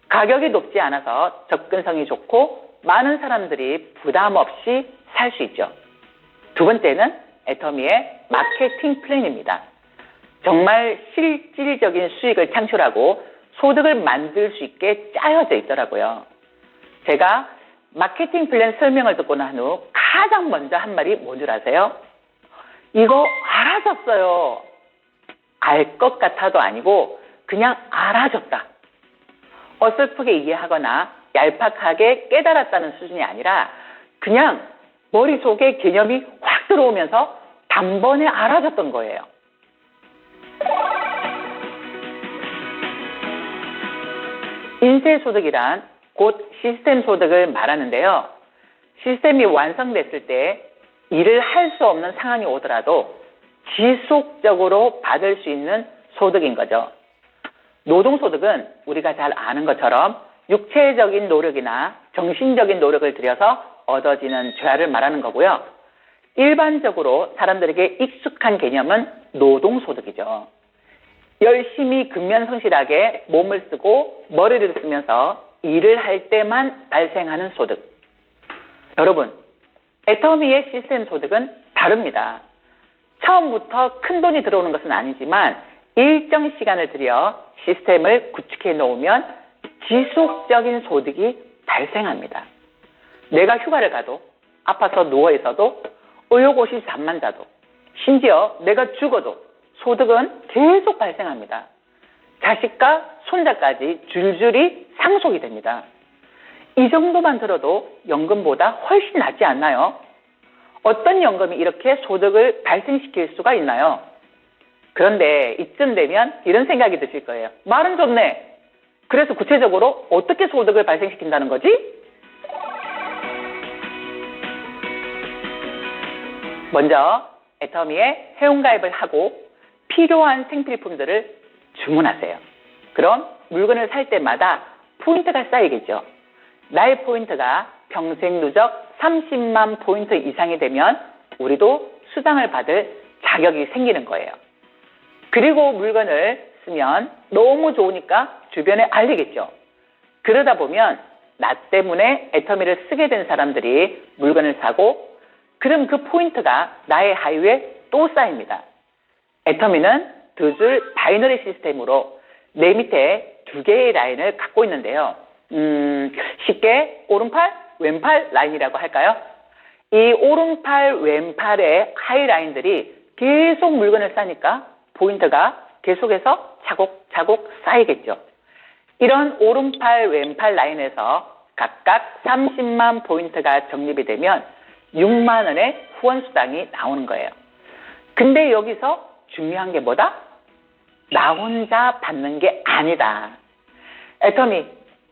가격이 높지 않아서 접근성이 좋고 많은 사람들이 부담 없이 살 수 있죠. 두 번째는 애터미의 마케팅 플랜입니다. 정말 실질적인 수익을 창출하고 소득을 만들 수 있게 짜여져 있더라고요. 제가 마케팅 플랜 설명을 듣고 난 후 가장 먼저 한 말이 뭔 줄 아세요? 이거 알아줬어요. 알 것 같아도 아니고 그냥 알아줬다. 어설프게 이해하거나 얄팍하게 깨달았다는 수준이 아니라 그냥 머릿속에 개념이 확 들어오면서 단번에 알아줬던 거예요. 인쇄소득이란 곧 시스템 소득을 말하는데요. 시스템이 완성됐을 때 일을 할 수 없는 상황이 오더라도 지속적으로 받을 수 있는 소득인 거죠. 노동소득은 우리가 잘 아는 것처럼 육체적인 노력이나 정신적인 노력을 들여서 얻어지는 죄를 말하는 거고요. 일반적으로 사람들에게 익숙한 개념은 노동소득이죠. 열심히 근면성실하게 몸을 쓰고 머리를 쓰면서 일을 할 때만 발생하는 소득. 여러분, 애터미의 시스템 소득은 다릅니다. 처음부터 큰 돈이 들어오는 것은 아니지만 일정 시간을 들여 시스템을 구축해 놓으면 지속적인 소득이 발생합니다. 내가 휴가를 가도, 아파서 누워있어도, 의료고시 잠만 자도, 심지어 내가 죽어도 소득은 계속 발생합니다. 자식과 손자까지 줄줄이 상속이 됩니다. 이 정도만 들어도 연금보다 훨씬 낫지 않나요? 어떤 연금이 이렇게 소득을 발생시킬 수가 있나요? 그런데 이쯤 되면 이런 생각이 드실 거예요. 말은 좋네. 그래서 구체적으로 어떻게 소득을 발생시킨다는 거지? 먼저 애터미에 회원가입을 하고 필요한 생필품들을 주문하세요. 그럼 물건을 살 때마다 포인트가 쌓이겠죠. 나의 포인트가 평생 누적 30만 포인트 이상이 되면 우리도 수당을 받을 자격이 생기는 거예요. 그리고 물건을 쓰면 너무 좋으니까 주변에 알리겠죠. 그러다 보면 나 때문에 애터미를 쓰게 된 사람들이 물건을 사고 그럼 그 포인트가 나의 하이에 또 쌓입니다. 애터미는 두 줄 바이너리 시스템으로 내 밑에 두 개의 라인을 갖고 있는데요. 쉽게 오른팔, 왼팔 라인이라고 할까요? 이 오른팔, 왼팔의 하이 라인들이 계속 물건을 싸니까 포인트가 계속해서 차곡차곡 쌓이겠죠. 이런 오른팔, 왼팔 라인에서 각각 30만 포인트가 적립이 되면 6만 원의 후원 수당이 나오는 거예요. 근데 여기서 중요한 게 뭐다? 나 혼자 받는 게 아니다. 애터미,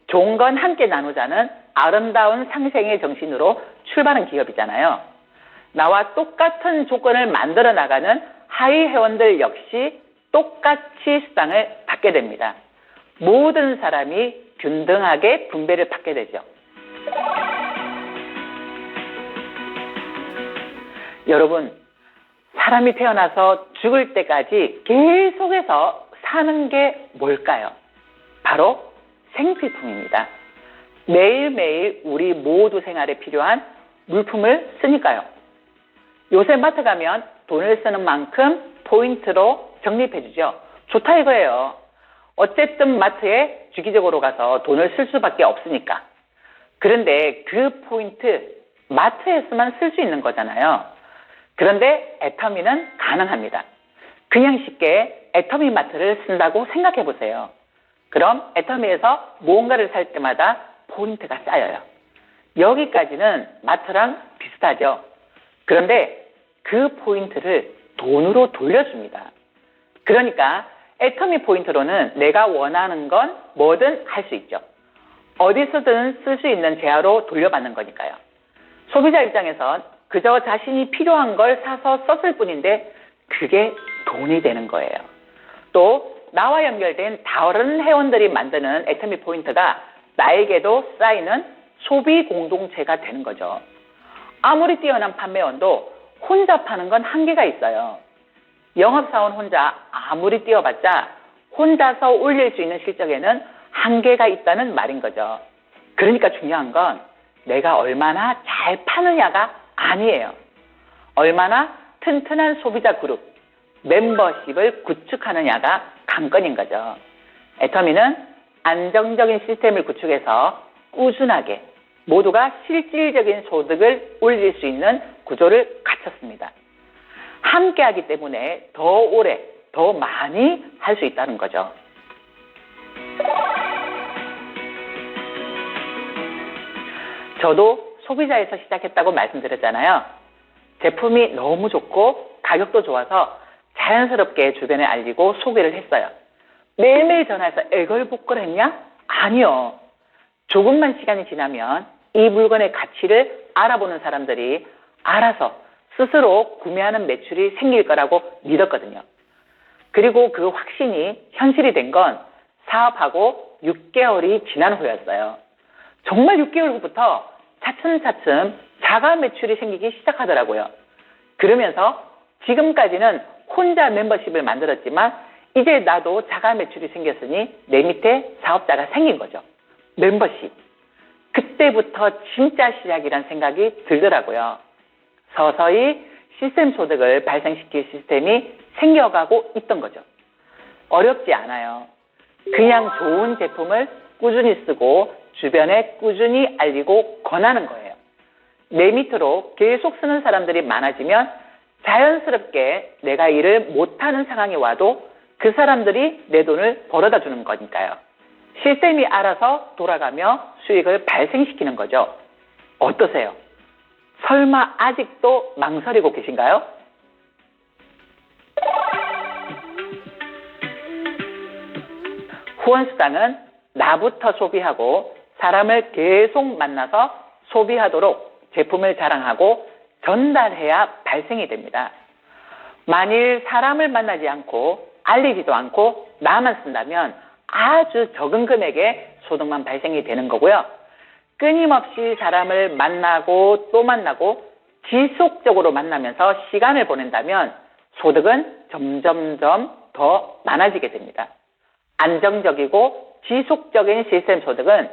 좋은 건 함께 나누자는 아름다운 상생의 정신으로 출발한 기업이잖아요. 나와 똑같은 조건을 만들어 나가는 하위 회원들 역시 똑같이 수당을 받게 됩니다. 모든 사람이 균등하게 분배를 받게 되죠. 여러분, 사람이 태어나서 죽을 때까지 계속해서 사는 게 뭘까요? 바로 생필품입니다. 매일매일 우리 모두 생활에 필요한 물품을 쓰니까요. 요새 마트 가면 돈을 쓰는 만큼 포인트로 적립해주죠. 좋다 이거예요. 어쨌든 마트에 주기적으로 가서 돈을 쓸 수밖에 없으니까. 그런데 그 포인트 마트에서만 쓸 수 있는 거잖아요. 그런데 애터미는 가능합니다. 그냥 쉽게 애터미 마트를 쓴다고 생각해 보세요. 그럼 애터미에서 무언가를 살 때마다 포인트가 쌓여요. 여기까지는 마트랑 비슷하죠. 그런데 그 포인트를 돈으로 돌려줍니다. 그러니까 애터미 포인트로는 내가 원하는 건 뭐든 할 수 있죠. 어디서든 쓸 수 있는 재화로 돌려받는 거니까요. 소비자 입장에선 그저 자신이 필요한 걸 사서 썼을 뿐인데 그게 돈이 되는 거예요. 또 나와 연결된 다른 회원들이 만드는 애터미 포인트가 나에게도 쌓이는 소비 공동체가 되는 거죠. 아무리 뛰어난 판매원도 혼자 파는 건 한계가 있어요. 영업사원 혼자 아무리 뛰어봤자 혼자서 올릴 수 있는 실적에는 한계가 있다는 말인 거죠. 그러니까 중요한 건 내가 얼마나 잘 파느냐가 아니에요. 얼마나 튼튼한 소비자 그룹, 멤버십을 구축하느냐가 관건인 거죠. 애터미는 안정적인 시스템을 구축해서 꾸준하게 모두가 실질적인 소득을 올릴 수 있는 구조를 갖췄습니다. 함께하기 때문에 더 오래, 더 많이 할 수 있다는 거죠. 저도 소비자에서 시작했다고 말씀드렸잖아요. 제품이 너무 좋고 가격도 좋아서 자연스럽게 주변에 알리고 소개를 했어요. 매일매일 전화해서 애걸복걸했냐? 아니요. 조금만 시간이 지나면 이 물건의 가치를 알아보는 사람들이 알아서 스스로 구매하는 매출이 생길 거라고 믿었거든요. 그리고 그 확신이 현실이 된 건 사업하고 6개월이 지난 후였어요. 정말 6개월 후부터 차츰차츰 자가 매출이 생기기 시작하더라고요. 그러면서 지금까지는 혼자 멤버십을 만들었지만 이제 나도 자가 매출이 생겼으니 내 밑에 사업자가 생긴 거죠. 멤버십. 그때부터 진짜 시작이란 생각이 들더라고요. 서서히 시스템 소득을 발생시킬 시스템이 생겨가고 있던 거죠. 어렵지 않아요. 그냥 좋은 제품을 꾸준히 쓰고 주변에 꾸준히 알리고 권하는 거예요. 내 밑으로 계속 쓰는 사람들이 많아지면 자연스럽게 내가 일을 못하는 상황이 와도 그 사람들이 내 돈을 벌어다 주는 거니까요. 시스템이 알아서 돌아가며 수익을 발생시키는 거죠. 어떠세요? 설마 아직도 망설이고 계신가요? 후원수당은 나부터 소비하고 사람을 계속 만나서 소비하도록 제품을 자랑하고 전달해야 발생이 됩니다. 만일 사람을 만나지 않고 알리지도 않고 나만 쓴다면 아주 적은 금액의 소득만 발생이 되는 거고요. 끊임없이 사람을 만나고 또 만나고 지속적으로 만나면서 시간을 보낸다면 소득은 점점점 더 많아지게 됩니다. 안정적이고 지속적인 시스템 소득은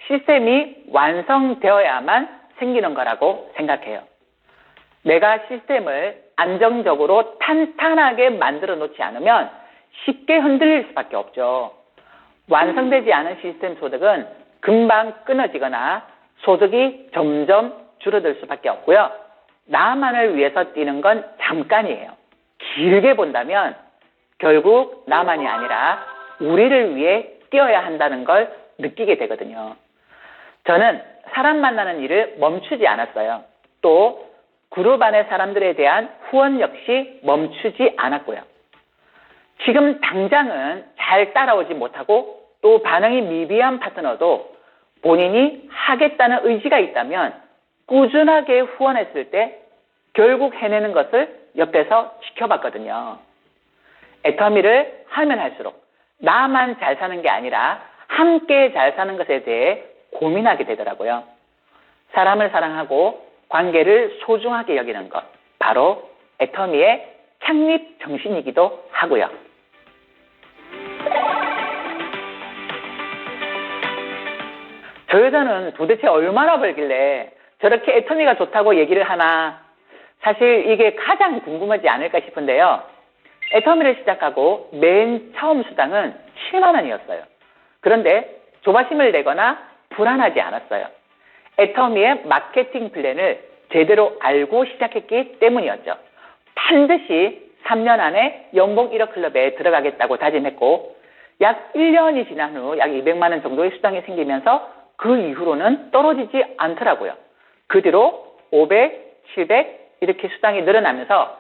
시스템이 완성되어야만 생기는 거라고 생각해요. 내가 시스템을 안정적으로 탄탄하게 만들어 놓지 않으면 쉽게 흔들릴 수밖에 없죠. 완성되지 않은 시스템 소득은 금방 끊어지거나 소득이 점점 줄어들 수밖에 없고요. 나만을 위해서 뛰는 건 잠깐이에요. 길게 본다면 결국 나만이 아니라 우리를 위해 뛰어야 한다는 걸 느끼게 되거든요. 저는 사람 만나는 일을 멈추지 않았어요. 또 그룹 안의 사람들에 대한 후원 역시 멈추지 않았고요. 지금 당장은 잘 따라오지 못하고 또 반응이 미비한 파트너도 본인이 하겠다는 의지가 있다면 꾸준하게 후원했을 때 결국 해내는 것을 옆에서 지켜봤거든요. 애터미를 하면 할수록 나만 잘 사는 게 아니라 함께 잘 사는 것에 대해 고민하게 되더라고요. 사람을 사랑하고 관계를 소중하게 여기는 것, 바로 애터미의 창립 정신이기도 하고요. 저 여자는 도대체 얼마나 벌길래 저렇게 애터미가 좋다고 얘기를 하나, 사실 이게 가장 궁금하지 않을까 싶은데요. 애터미를 시작하고 맨 처음 수당은 7만 원이었어요. 그런데 조바심을 내거나 불안하지 않았어요. 애터미의 마케팅 플랜을 제대로 알고 시작했기 때문이었죠. 반드시 3년 안에 연봉 1억 클럽에 들어가겠다고 다짐했고 약 1년이 지난 후 약 200만 원 정도의 수당이 생기면서 그 이후로는 떨어지지 않더라고요. 그 뒤로 500, 700 이렇게 수당이 늘어나면서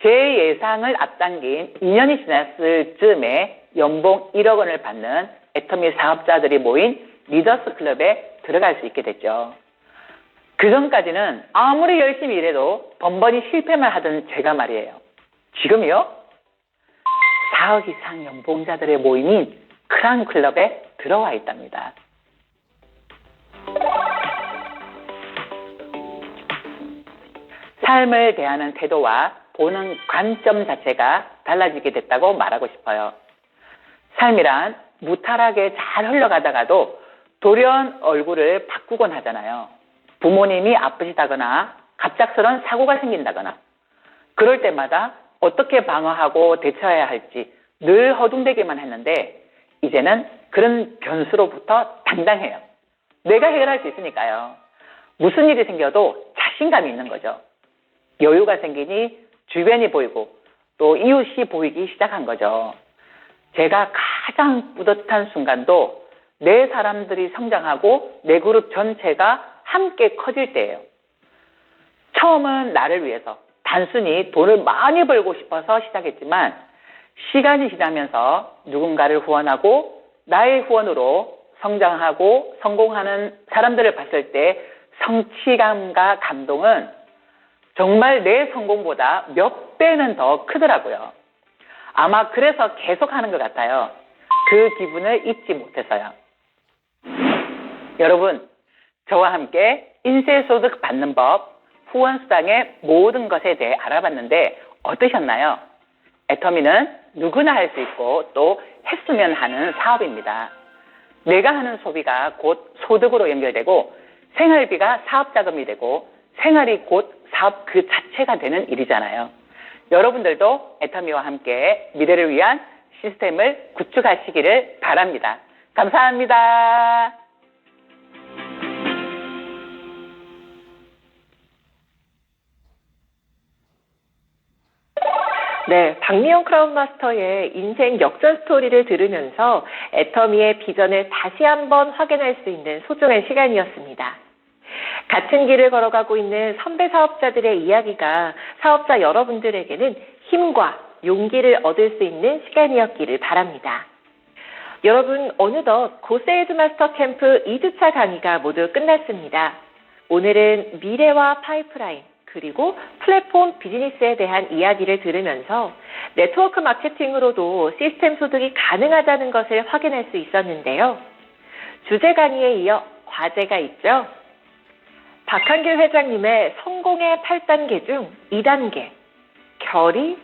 제 예상을 앞당긴 2년이 지났을 즈음에 연봉 1억 원을 받는 애터미 사업자들이 모인 리더스 클럽에 들어갈 수 있게 됐죠. 그전까지는 아무리 열심히 일해도 번번이 실패만 하던 제가 말이에요. 지금요? 4억 이상 연봉자들의 모임인 크라운 클럽에 들어와 있답니다. 삶을 대하는 태도와 보는 관점 자체가 달라지게 됐다고 말하고 싶어요. 삶이란 무탈하게 잘 흘러가다가도 돌연 얼굴을 바꾸곤 하잖아요. 부모님이 아프시다거나 갑작스러운 사고가 생긴다거나 그럴 때마다 어떻게 방어하고 대처해야 할지 늘 허둥대기만 했는데 이제는 그런 변수로부터 당당해요. 내가 해결할 수 있으니까요. 무슨 일이 생겨도 자신감이 있는 거죠. 여유가 생기니 주변이 보이고 또 이웃이 보이기 시작한 거죠. 제가 가장 뿌듯한 순간도 내 사람들이 성장하고 내 그룹 전체가 함께 커질 때예요. 처음은 나를 위해서 단순히 돈을 많이 벌고 싶어서 시작했지만 시간이 지나면서 누군가를 후원하고 나의 후원으로 성장하고 성공하는 사람들을 봤을 때 성취감과 감동은 정말 내 성공보다 몇 배는 더 크더라고요. 아마 그래서 계속 하는 것 같아요. 그 기분을 잊지 못해서요. 여러분, 저와 함께 인쇄소득 받는 법, 후원수당의 모든 것에 대해 알아봤는데 어떠셨나요? 애터미는 누구나 할 수 있고 또 했으면 하는 사업입니다. 내가 하는 소비가 곧 소득으로 연결되고 생활비가 사업자금이 되고 생활이 곧 사업 그 자체가 되는 일이잖아요. 여러분들도 애터미와 함께 미래를 위한 시스템을 구축하시기를 바랍니다. 감사합니다. 네, 박미영 크라운 마스터의 인생 역전 스토리를 들으면서 애터미의 비전을 다시 한번 확인할 수 있는 소중한 시간이었습니다. 같은 길을 걸어가고 있는 선배 사업자들의 이야기가 사업자 여러분들에게는 힘과 용기를 얻을 수 있는 시간이었기를 바랍니다. 여러분, 어느덧 고세일즈 마스터 캠프 2주차 강의가 모두 끝났습니다. 오늘은 미래와 파이프라인, 그리고 플랫폼 비즈니스에 대한 이야기를 들으면서 네트워크 마케팅으로도 시스템 소득이 가능하다는 것을 확인할 수 있었는데요. 주제 강의에 이어 과제가 있죠. 박한길 회장님의 성공의 8단계 중 2단계,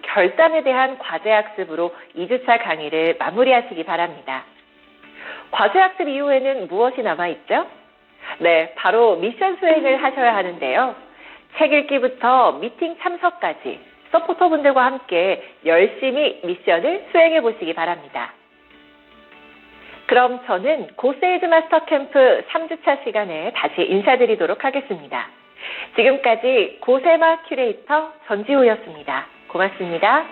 결단에 대한 과제 학습으로 2주차 강의를 마무리하시기 바랍니다. 과제 학습 이후에는 무엇이 남아있죠? 네, 바로 미션 수행을 하셔야 하는데요. 책 읽기부터 미팅 참석까지 서포터분들과 함께 열심히 미션을 수행해 보시기 바랍니다. 그럼 저는 고세일즈 마스터 캠프 3주차 시간에 다시 인사드리도록 하겠습니다. 지금까지 고세마 큐레이터 전지호였습니다. 고맙습니다.